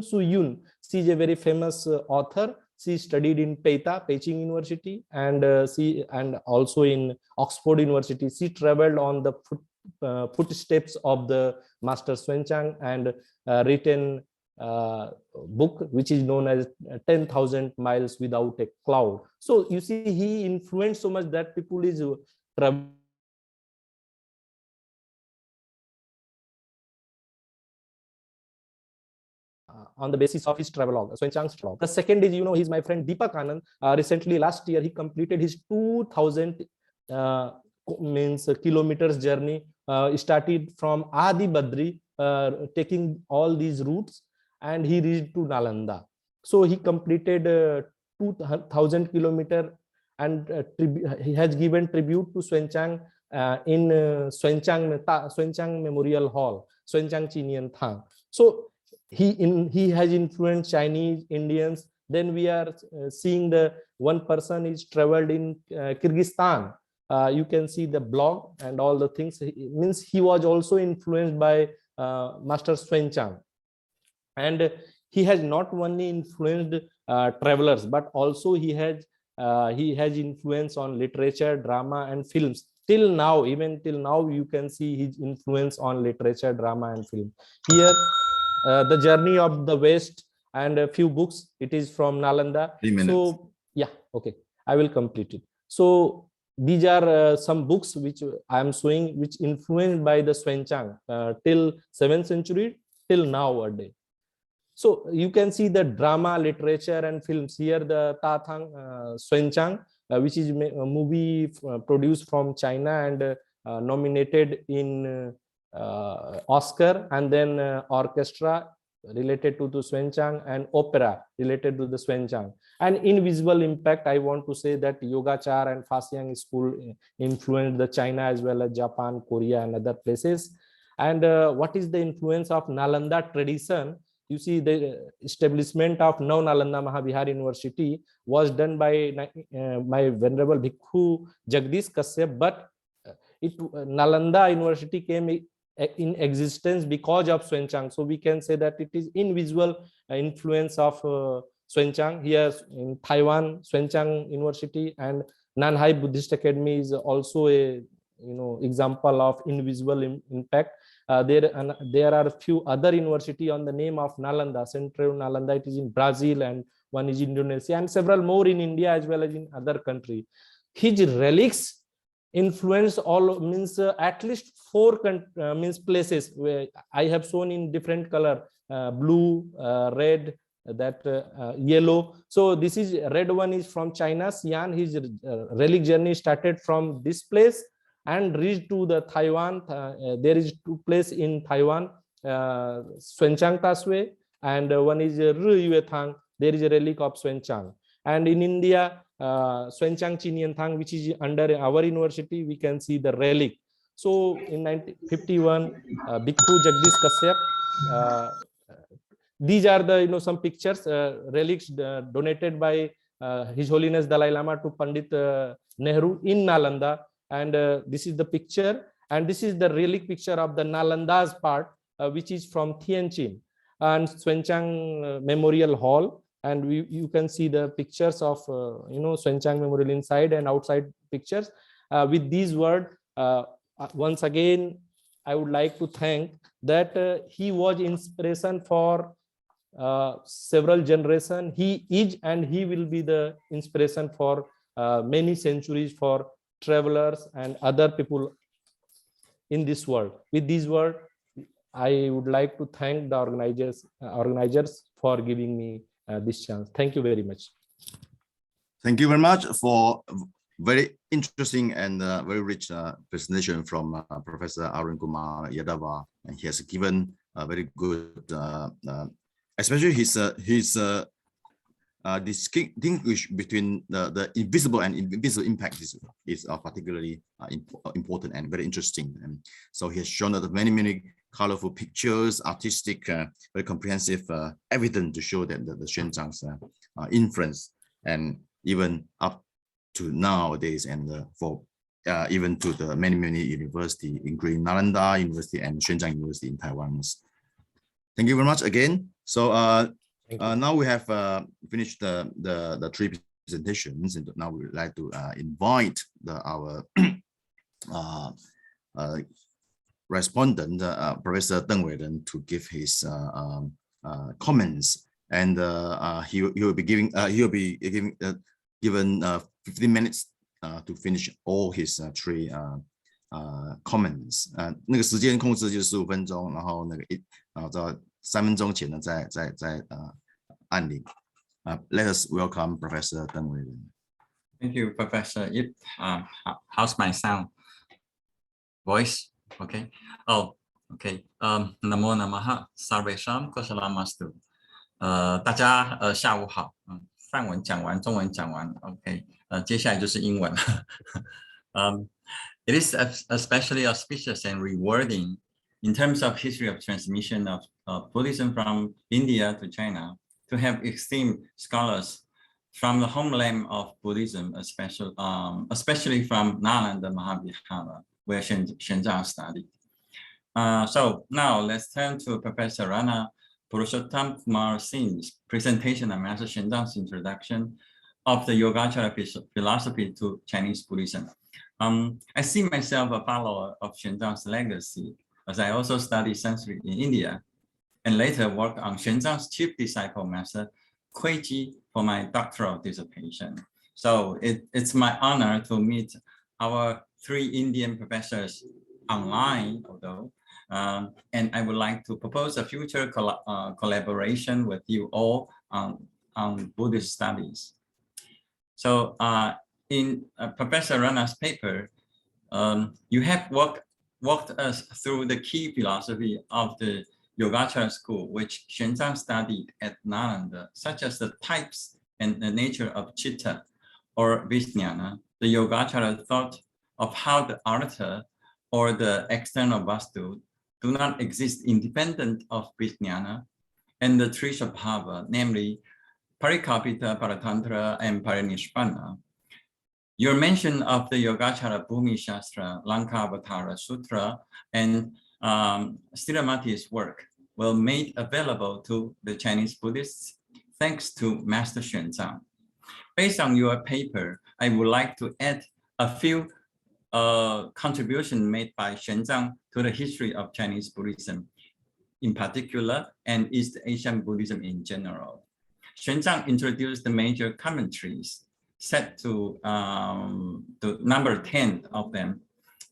S6: Su Yun. She is a very famous author. She studied in Peking University, and also in Oxford University. She traveled on the footsteps of the Master Shenchang and written book which is known as 10,000 Miles Without a Cloud. So you see, he influenced so much that people is traveling on the basis of his travelogue, Shenchang's travelogue. The second is, he's my friend Deepak Anand. Recently, last year, he completed his 2,000 kilometers journey. Started from Adi Badri, taking all these routes, and he reached to Nalanda. So he completed 2,000 kilometers, and he has given tribute to Shenchang in Shenchang Memorial Hall, Shenchang Chinian Thang. So he has influenced Chinese, Indians. Then we are seeing the one person is traveled in Kyrgyzstan. You can see the blog and all the things. Means he was also influenced by Master Shenchang, and he has not only influenced travelers, but also he has influence on literature, drama, and films. Till now, even till now, you can see his influence on literature, drama, and film. Here, The Journey of the West and a few books. It is from Nalanda. So yeah, okay, I will complete it. So these are some books which I am showing, which influenced by the Shenchang till 7th century till nowadays. So you can see the drama, literature, and films. Here the Ta Thang Shenchang, which is a movie produced from China and nominated in Oscar, and then orchestra related to the Shenchang, and opera related to the Shenchang. And invisible impact, I want to say that Yogachar and Fasyang school influenced the China as well as Japan, Korea, and other places. And what is the influence of Nalanda tradition? You see, the establishment of now Nalanda Mahavihar University was done by my venerable Bhikkhu Jagdish Kashyap, but Nalanda University came in existence because of Shenchang. So we can say that it is invisible influence of Shenchang. Here in Taiwan, Shenchang University and Nanhai Buddhist Academy is also a example of invisible impact. There are a few other university on the name of Nalanda, Central Nalanda. It is in Brazil, and one is Indonesia, and several more in India as well as in other countries. His relics influence all means at least 4 means places where I have shown in different color, blue, red, that yellow. So this is red one is from China, Xi'an. His relic journey started from this place and reached to the Taiwan. There is 2 places in Taiwan, Shenchang Taswe, and one is Riyue Thang. There is a relic of Shenchang. And in India, Shenchang Chinian Thang, which is under our university, we can see the relic. So in 1951, Bhikkhu Jagdish Kashyap. These are the some pictures, relics donated by His Holiness Dalai Lama to Pandit Nehru in Nalanda, and this is the picture, and this is the relic picture of the Nalanda's part, which is from Tianjin and Shenchang Memorial Hall, and you can see the pictures of Shenchang Memorial inside and outside pictures. With these words, once again, I would like to thank that he was inspiration for several generations. He is and he will be the inspiration for many centuries for travelers and other people in this world. With these words, I would like to thank the organizers for giving me this chance. Thank you very much.
S3: Thank you very much for very interesting and very rich presentation from Professor Arun Kumar Yadava, and he has given a very good especially his distinguish between the invisible and invisible impact is particularly important and very interesting. And so he has shown us many colorful pictures, artistic, very comprehensive evidence to show that the Shenchang's influence, and even up to nowadays, and for even to the many universities, including Nalanda University and Shenchang University in Taiwan. Thank you very much again. So now we have finished the 3 presentations, and now we would like to invite our respondent, Professor Deng Weiren, to give his comments, and he will be given 15 minutes to finish all his 3 comments. 那个时间控制就是15分钟，然后那个到3分钟前呢再按铃。Let us welcome Professor Deng Weiren.
S7: Thank you, Professor Yip. How's my sound? Voice? Okay. Oh, okay. Namo Namaha, Sarvesham Kosalamastu. 大家下午好。范文讲完，中文讲完 ，OK。接下来就是英文。It is especially auspicious and rewarding in terms of history of transmission of Buddhism from India to China to have esteemed scholars from the homeland of Buddhism, especially from Nalanda Mahavihara, where Shenchang studied. So now let's turn to Professor Rana Purushottam Kumar Singh's presentation on Master Shenchang's introduction of the Yogacara philosophy to Chinese Buddhism. I see myself a follower of Shenchang's legacy, as I also studied Sanskrit in India, and later worked on Shenchang's chief disciple, Master Kuiji, for my doctoral dissertation. So it's my honor to meet our 3 Indian professors online, although, and I would like to propose a future collaboration with you all on Buddhist studies. So in Professor Rana's paper, you have walked us through the key philosophy of the Yogacara school, which Shenchang studied at Nalanda, such as the types and the nature of chitta or vijnana. The Yogacara thought of how the artha or the external vastu do not exist independent of vijnana, and the Trishabhava, namely Parikalpita, Paratantra, and Parinishpanna. Your mention of the Yogacara Bhumi Shastra, Lankavatara Sutra, and Stiramati's work were made available to the Chinese Buddhists thanks to Master Shenchang. Based on your paper, I would like to add a few contributions made by Shenchang to the history of Chinese Buddhism in particular, and East Asian Buddhism in general. Shenchang introduced the major commentaries, set to number 10 of them,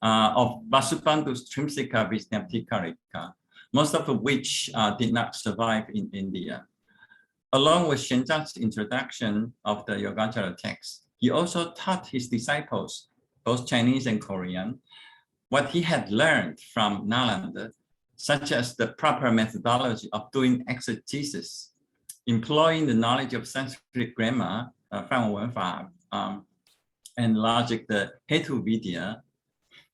S7: of Vasubandhu's Trimsika Vijnaptikarika, most of which did not survive in India. Along with Shenchang's introduction of the Yogacara text, he also taught his disciples, both Chinese and Korean, what he had learned from Nalanda, such as the proper methodology of doing exegesis, employing the knowledge of Sanskrit grammar, and logic, the Hetu Vidya.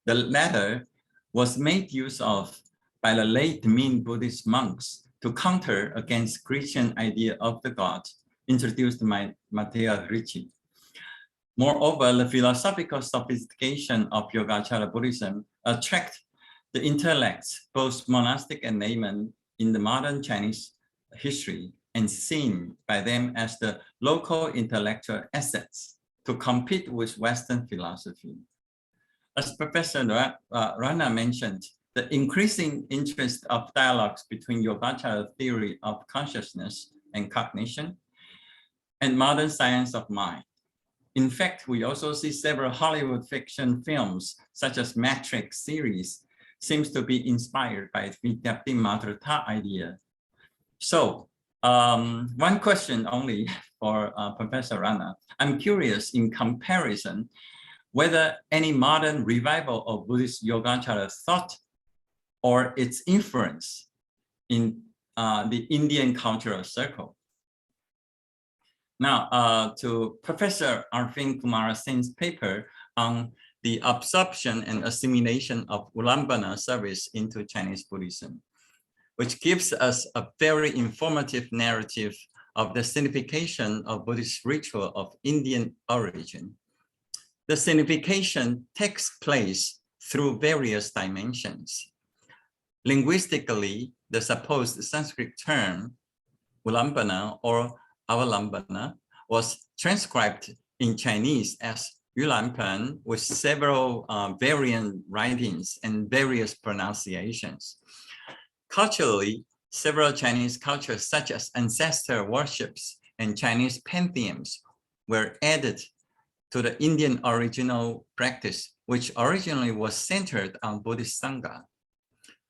S7: The latter was made use of by the late Ming Buddhist monks to counter against Christian idea of the God introduced by Matteo Ricci. Moreover, the philosophical sophistication of Yogacara Buddhism attract the intellects, both monastic and layman, in the modern Chinese history, and seen by them as the local intellectual assets to compete with Western philosophy. As Professor Rana mentioned, the increasing interest of dialogues between Yogacara theory of consciousness and cognition and modern science of mind. In fact, we also see several Hollywood fiction films, such as Matrix series, seems to be inspired by Vidyapti Matrata idea. So, one question only for Professor Rana. I'm curious, in comparison, whether any modern revival of Buddhist Yogacara thought or its influence in the Indian cultural circle. Now, to Professor Arun Kumar Singh's paper on the absorption and assimilation of Ulambana service into Chinese Buddhism, which gives us a very informative narrative of the signification of Buddhist ritual of Indian origin. The signification takes place through various dimensions. Linguistically, the supposed Sanskrit term Ulambana or Ulambana was transcribed in Chinese as Ulamban with several variant writings and various pronunciations. Culturally, several Chinese cultures such as ancestor worships and Chinese pantheons were added to the Indian original practice, which originally was centered on Buddhist Sangha.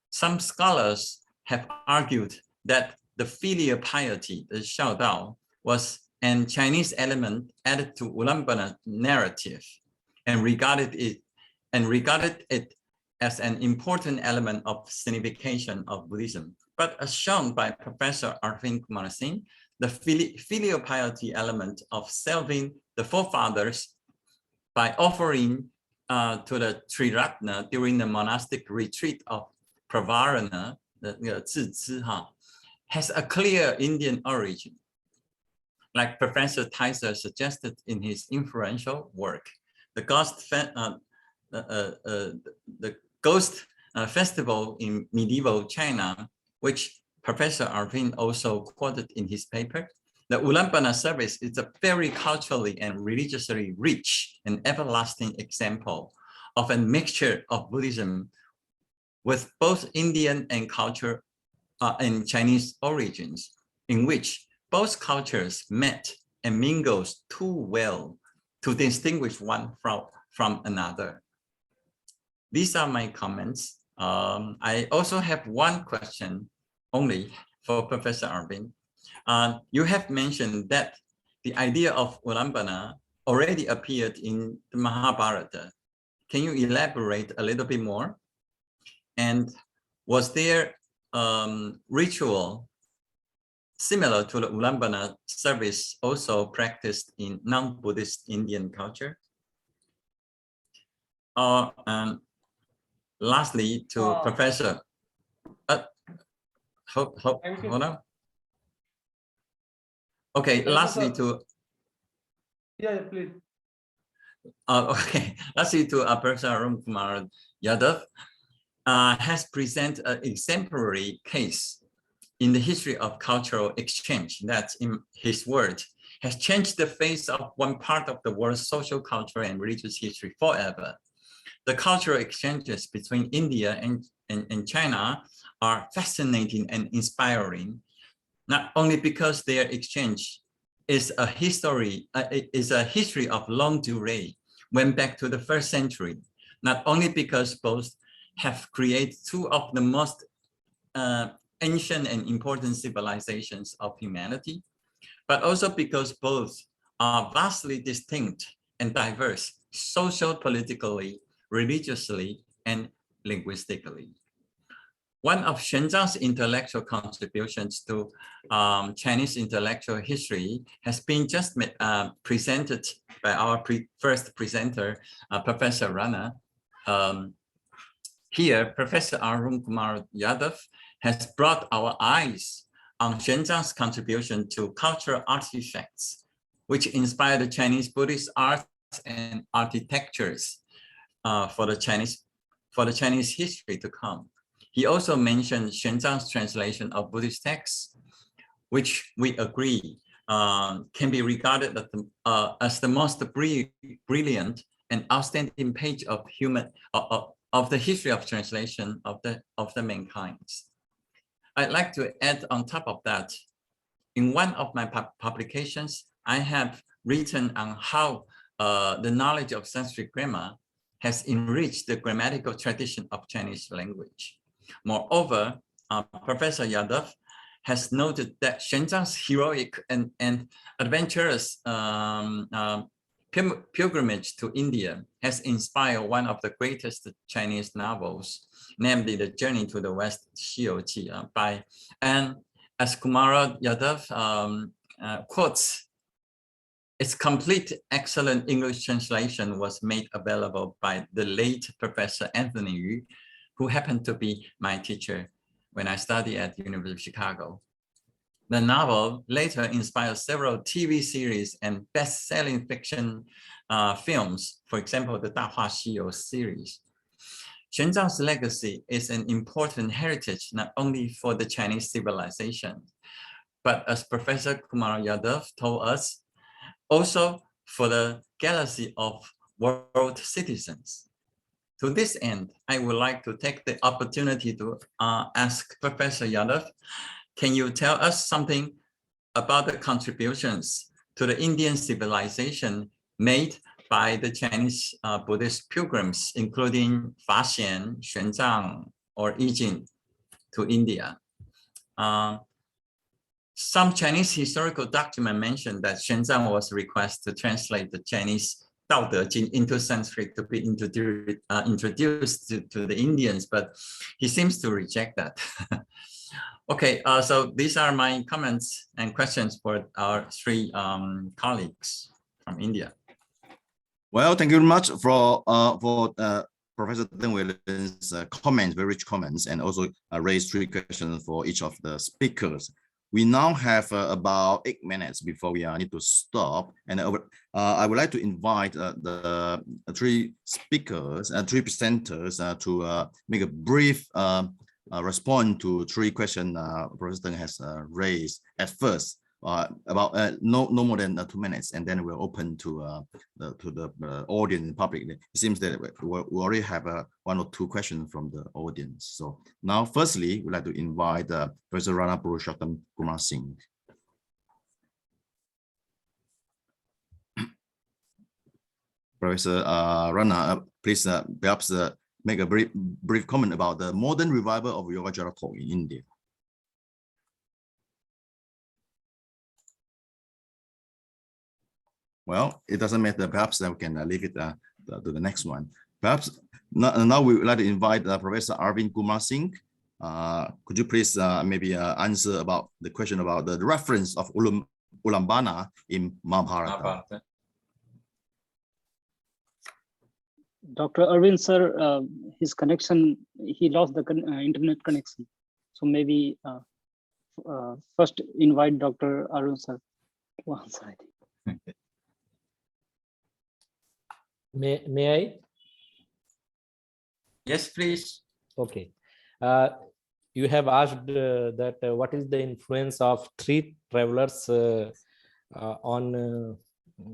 S7: Some scholars have argued that the filial piety, the Shaodao, was an Chinese element added to Ulambana narrative and regarded it as an important element of signification of Buddhism. But as shown by Professor Arun Kumar Singh, the filial piety element of serving the forefathers by offering to the Triratna during the monastic retreat of Pravarana, has a clear Indian origin, like Professor Tyser suggested in his influential work. The Ghost Festival in medieval China, which Professor Arun also quoted in his paper. The Ulambana service is a very culturally and religiously rich and everlasting example of a mixture of Buddhism with both Indian and culture and Chinese origins, in which both cultures met and mingled too well to distinguish one from another. These are my comments. I also have one question only for Professor Arun. You have mentioned that the idea of Ulambana already appeared in the Mahabharata. Can you elaborate a little bit more? And was there ritual similar to the Ulambana service also practiced in non-Buddhist Indian culture? Lastly, to Professor, hold on. Okay, lastly to
S5: please.
S7: Okay, lastly to Professor Arun Kumar Yadav has presented an exemplary case in the history of cultural exchange that, in his words, has changed the face of one part of the world's social, cultural, and religious history forever. The cultural exchanges between India and China are fascinating and inspiring, not only because their exchange is a history of long durée, went back to the 1st century, not only because both have created two of the most ancient and important civilizations of humanity, but also because both are vastly distinct and diverse, social, politically, religiously, and linguistically. One of Shenchang's intellectual contributions to Chinese intellectual history has been just presented by our first presenter, Professor Rana. Here, Professor Arun Kumar Yadava has brought our eyes on Shenchang's contribution to cultural artifacts, which inspired the Chinese Buddhist arts and architectures for the Chinese history to come. He also mentioned Shenchang's translation of Buddhist texts, which we agree can be regarded as the most brilliant and outstanding page of the history of translation of the mankind. I'd like to add on top of that, in one of my publications, I have written on how the knowledge of Sanskrit grammar has enriched the grammatical tradition of Chinese language. Moreover, Professor Yadava has noted that Shenchang's heroic and adventurous pilgrimage to India has inspired one of the greatest Chinese novels, namely The Journey to the West, 西游记, and as Kumar Yadava quotes, its complete excellent English translation was made available by the late Professor Anthony Yu, who happened to be my teacher when I studied at the University of Chicago. The novel later inspired several TV series and best-selling fiction films, for example, the 大话西游 series. Shenchang's legacy is an important heritage not only for the Chinese civilization, but as Professor Kumar Yadava told us, also for the galaxy of world citizens. To this end, I would like to take the opportunity to ask Professor Yadava, can you tell us something about the contributions to the Indian civilization made by the Chinese Buddhist pilgrims, including Faxian, Shenchang, or Yijin to India? Some Chinese historical document mentioned that Shenchang was requested to translate the Chinese Dao De Jing into Sanskrit to be introduced to the Indians, but he seems to reject that. Okay, so these are my comments and questions for our three colleagues from India.
S3: Well, thank you very much for Professor Deng Wei-Ren's comments, very rich comments, and also raised 3 questions for each of the speakers. We now have about 8 minutes before we need to stop, and I would like to invite the 3 speakers and 3 presenters to make a brief response to 3 questions Professor Deng has raised at first, about no more than 2 minutes, and then we'll open to the audience and public. It seems that we already have 1 or 2 questions from the audience. So now, firstly, we'd like to invite Professor Rana Purushottam Kumar Singh. Professor Rana, please perhaps make a brief comment about the modern revival of Yogacara talk in India. Well, it doesn't matter. Perhaps we can leave it to the next one. Perhaps now we would like to invite Professor Arvind Kumar Singh. Could you please maybe answer about the question about the reference of Ulambana in Mahabharata?
S2: Dr. Arvind sir, his connection, he lost the internet connection. So maybe first invite Dr. Arun sir to answer it.
S6: May I?
S7: Yes, please.
S6: Okay. You have asked that what is the influence of 3 travelers on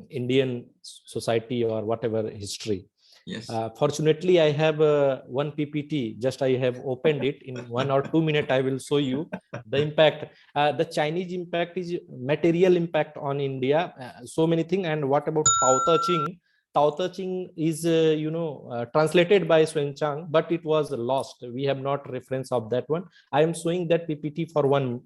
S6: Indian society or whatever history.
S7: Yes.
S6: Fortunately, I have one PPT. Just I have opened it. In 1 or 2 minutes, I will show you the impact. The Chinese impact is material impact on India. So many things. And what about Tao Te Ching? Tao Te Ching is, translated by Shenchang, but it was lost. We have not reference of that one. I am showing that PPT for 1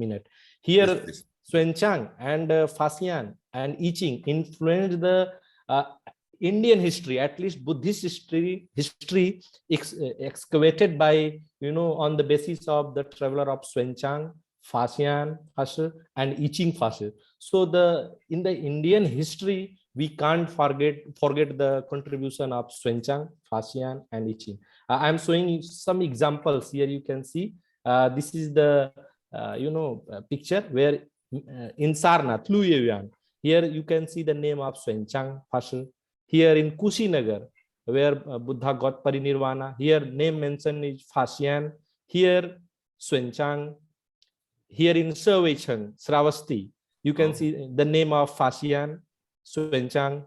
S6: minute. Here,
S3: Yes,
S6: Shenchang and Fasian and I Ching influenced the Indian history, at least Buddhist history excavated by, on the basis of the traveler of Shenchang, Fasian, and I Ching. So in the Indian history, we can't forget the contribution of Shenchang, Fasian, and I Ching. I'm showing some examples here. You can see this is the picture where in Sarnath, Luoyuan. Here you can see the name of Shenchang, Here in Kushinagar, where Buddha got parinirvana, here name mentioned is Fasian, here Shenchang. Here in Shenchang, Sravasti, you can see the name of Fasian, Shenchang.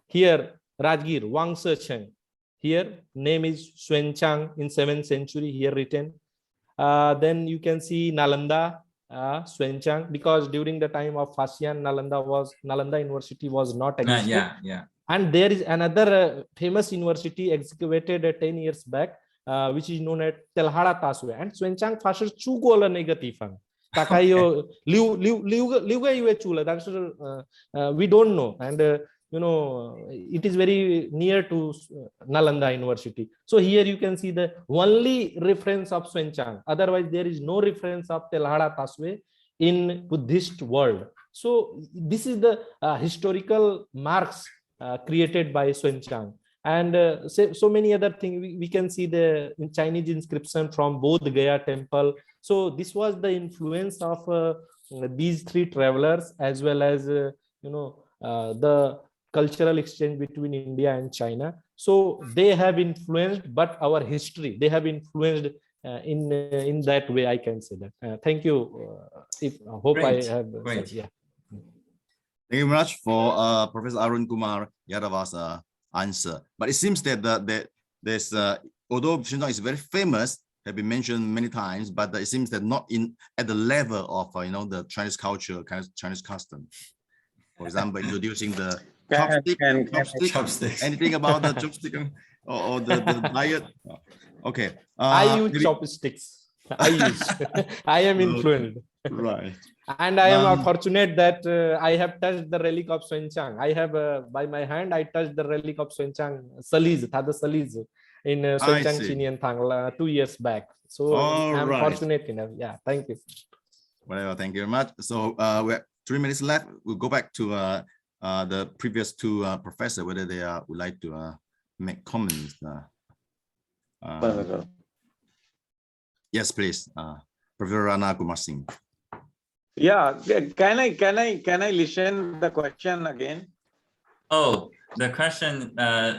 S6: Here Rajgir, Wang Shecheng. Here name is Shenchang in 7th century, here written. Then you can see Nalanda, Shenchang, because during the time of Fasian, Nalanda University was not existing.
S7: Yeah.
S6: And there is another famous university excavated 10 years back, which is known as Telhara Taswe. And Shenchang Fasher Chugola negatifan. Takayo we don't know. And it is very near to Nalanda University. So here you can see the only reference of Shenchang. Otherwise, there is no reference of Telhara Taswe in Buddhist world. So this is the historical marks created by Shenchang. And so many other things. We can see the Chinese inscription from Bodh Gaya temple. So this was the influence of these 3 travelers, as well as the cultural exchange between India and China. So they have influenced, but our history, they have influenced in that way, I can say that. Thank you. Hope
S7: Great.
S6: I have
S7: Great.
S6: said, yeah.
S3: Thank you very much for Professor Arun Kumar Yadava's answer. But it seems that there's although Shenchang is very famous, have been mentioned many times, but it seems that not at the level of the Chinese culture, Chinese custom. For example, introducing the chopstick. Anything about the chopstick or the diet? Okay.
S6: I use chopsticks. I am influenced.
S3: Right.
S6: And I am fortunate that I have touched the relic of Shenchang. I have, by my hand, I touched the relic of Shenchang Saliz, Thada Saliz in Shenchang Chinian Thangla 2 years back. So I'm fortunate enough. Yeah, thank you.
S3: Well, thank you very much. So we have 3 minutes left. We'll go back to the previous 2 professors, whether they would like to make comments. Yes, please. Professor Rana Kumar Singh.
S4: Yeah, can I listen the question again?
S7: Oh, the question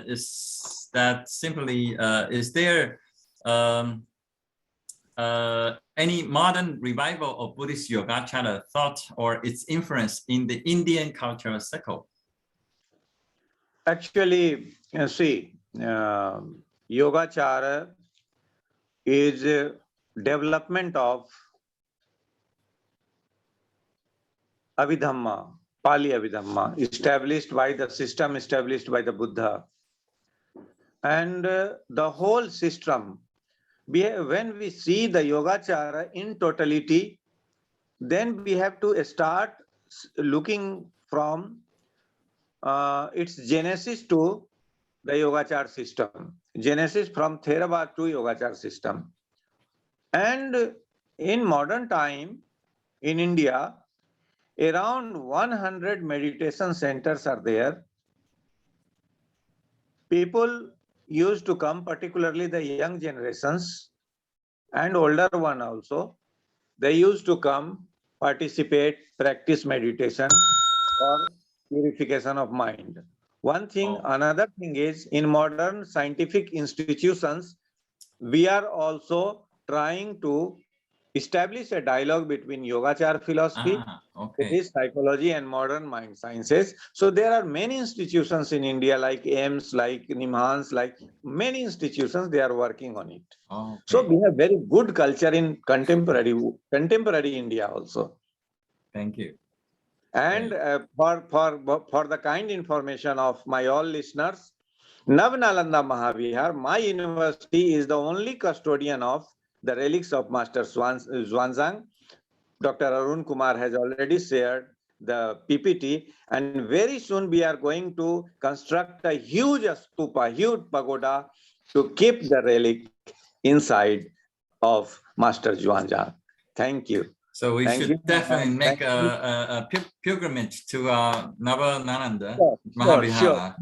S7: is that simply, is there any modern revival of Buddhist Yogacara thought or its influence in the Indian cultural circle?
S4: Actually, see, Yogacara is a development of Abhidhamma, Pali Abhidhamma, established by the system established by the Buddha. And the whole system, when we see the Yogacara in totality, then we have to start looking from its genesis to the Yogacara system, genesis from Theravada to Yogacara system. And in modern time, in India, around 100 meditation centers are there. People used to come, particularly the young generations and older one also. They used to come, participate, practice meditation for purification of mind. One thing, another thing is, in modern scientific institutions, we are also trying to establish a dialogue between Yogachar philosophy,
S7: Okay.
S4: Buddhist psychology, and modern mind sciences. So there are many institutions in India, like AIMS, like Nimhans, like many institutions, they are working on it.
S7: Okay.
S4: So we have very good culture in contemporary India also.
S7: Thank you.
S4: And for the kind information of my all listeners, Nalanda Mahavihar, my university, is the only custodian of the relics of Master Xuanzang. Dr. Arun Kumar has already shared the PPT, and very soon we are going to construct a huge stupa, huge pagoda to keep the relic inside of Master Xuanzang. Thank you.
S7: So we
S4: Thank
S7: should
S4: you.
S7: definitely make
S4: Thank you.
S7: a pilgrimage to Nalanda
S4: Sure.
S7: Mahavihara.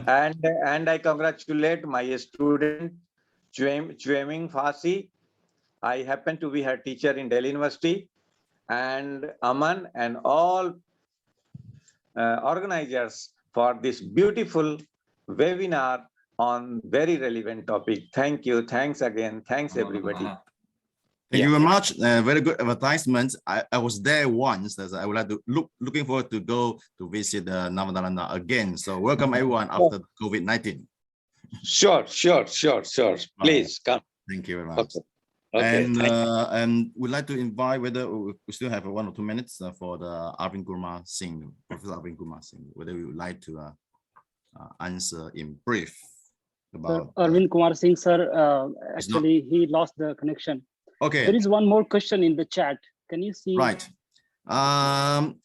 S4: And I congratulate my student Chueming Fasi. I happen to be her teacher in Delhi University, and Aman and all organizers for this beautiful webinar on very relevant topic. Thank you. Thanks again. Thanks everybody.
S3: Thank you very much. Very good advertisement. I was there once. As I would like to looking forward to go to visit Nalanda again. So welcome everyone after COVID-19.
S4: Sure. Please come.
S3: Thank you very much.
S4: Okay. Okay.
S3: And we'd like to invite whether we still have 1 or 2 minutes for the Arun Kumar Singh, Professor Arun Kumar Singh, whether we would like to answer in brief about
S2: Arun Kumar Singh, sir, actually he lost the connection.
S3: Okay.
S2: There is one more question in the chat. Can you see?
S3: Right.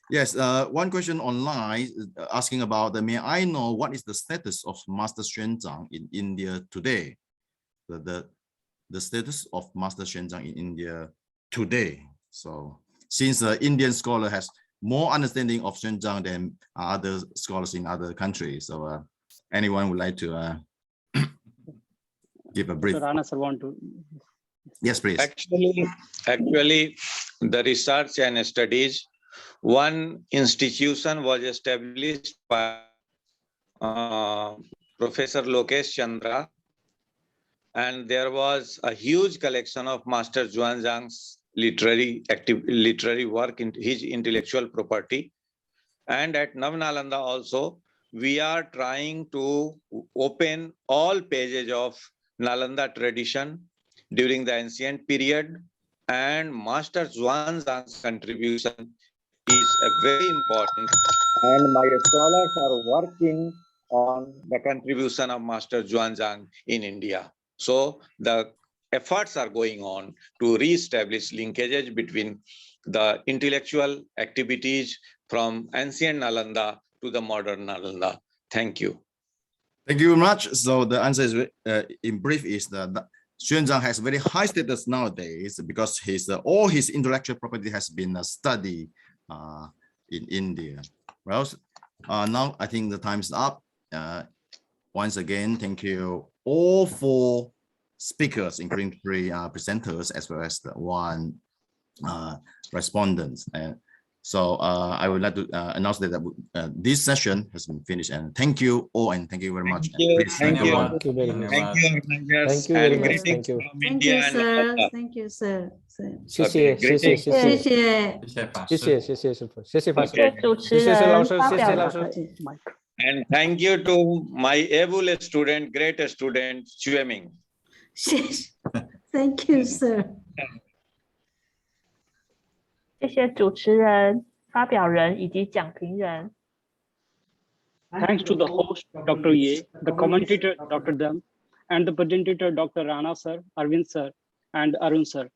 S3: Yes, one question online asking about may I know what is the status of Master Shenchang in India today? The status of Master Shenchang in India today. So since the Indian scholar has more understanding of Shenchang than other scholars in other countries. So anyone would like to give a brief?
S2: Rana, sir, want to?
S3: Yes, please.
S4: Actually, the research and studies, one institution was established by Professor Lokesh Chandra, and there was a huge collection of Master Xuanzang's literary work in his intellectual property. And at Nalanda also, we are trying to open all pages of Nalanda tradition during the ancient period, and Master Xuanzang's contribution is very important, and my scholars are working on the contribution of Master Xuanzang in India. So the efforts are going on to re-establish linkages between the intellectual activities from ancient Nalanda to the modern Nalanda. Thank you.
S3: Thank you very much. So the answer is, in brief, is that Xuanzang has very high status nowadays because all his intellectual property has been studied in India. Well, now I think the time's up. Once again, thank you all 4 speakers, including 3 presenters, as well as the 1 respondent. So I would like to announce that this session has been finished, and thank you all, and thank you very much.
S4: Thank you.
S6: Thank you very much.
S4: Thank you.
S6: Thank you very much. Thank you.
S8: Thank you, sir. Thank you, sir.
S6: 谢谢，谢谢，谢谢，
S8: 谢谢。
S6: 谢谢，谢谢师傅，谢谢法师，
S1: 谢谢主持
S6: 谢谢老
S1: 人
S6: 师，
S1: 发表
S6: 谢谢老师。
S4: And thank you to my able student, great student, Chueming.
S8: 谢谢。Thank you, sir.
S1: 谢谢主持人、发表人以及讲评人。
S2: Thanks to the host, Dr. Ye, the commentator, Dr. Dam, and the presenter, Dr. Rana sir, Arvind sir, and Arun sir.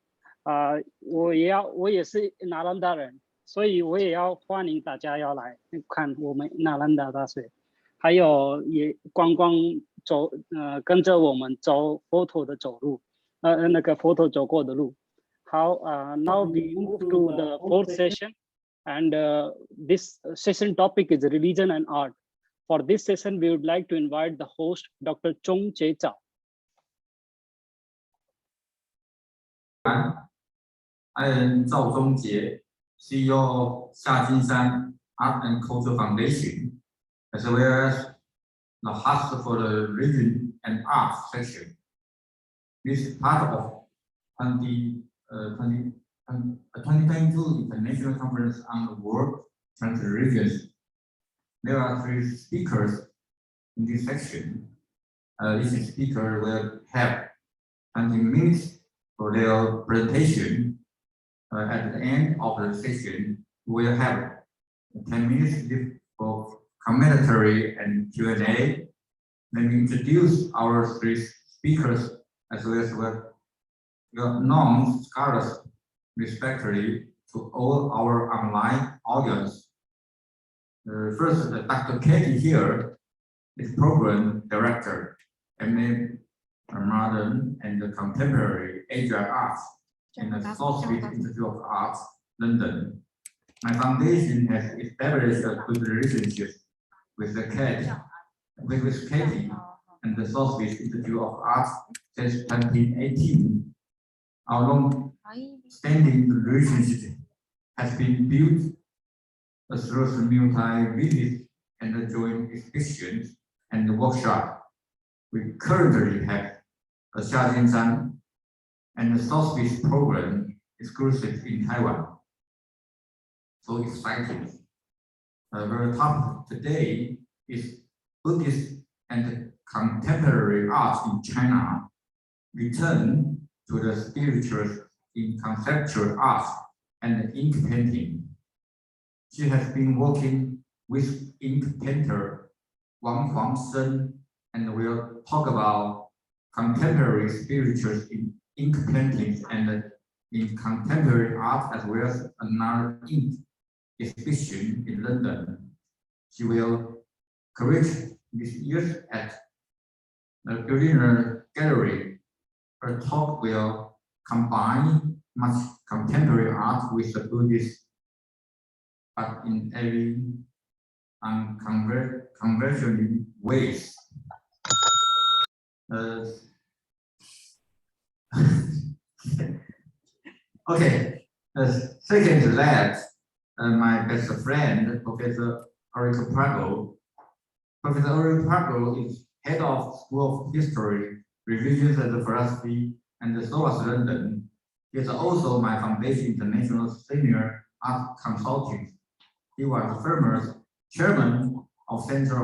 S2: 我也是纳兰达人，所以我也要欢迎大家要来看我们纳兰达大学，还有也走跟着我们走佛陀的走路，那个佛陀走过的路。好，now we move to the 4th session, and this session topic is religion and art. For this session, we would like to invite the host, Dr. Chong Che Zhao.
S9: I am Zhao Zhongjie, CEO of Xiajinshan Art and Culture Foundation, as well as the host for the Religion and Art section. This is part of a 2022 International Conference on the World Trans-religions. There are 3 speakers in this section. Each speaker will have 20 minutes for their presentation. At the end of the session, we will have 10 minutes for commentary and Q&A. Let me introduce our 3 speakers as well as non-scholars, respectively, to all our online audience. First, Dr. Katie here is Program Director, MA Modern and Contemporary Asian Arts in the Southwest Institute of Arts, London. My foundation has established a good relationship with Katie and the Southwest Institute of Arts since 2018. Our long-standing relationship has been built through multi-visits and joint exhibitions and workshops. We currently have a Shenchang and the Southwest program exclusive in Taiwan. So exciting. Our topic today is Buddhist and contemporary art in China. Return to the spirituals in conceptual art and ink painting. She has been working with ink painter Wang Huangsheng and will talk about contemporary spirituals in ink paintings and in contemporary art, as well as another ink exhibition in London. She will curate this year at the Ulamban Gallery. Her talk will combine much contemporary art with the Buddhist, but in very unconventional ways. Okay, second to that, my best friend, Professor Arun Prago. Professor Arun Prago is head of School of History, Religions and Philosophy, and the SOAS London. He is also my Foundation International Senior Art Consultant. He was the former chairman of Center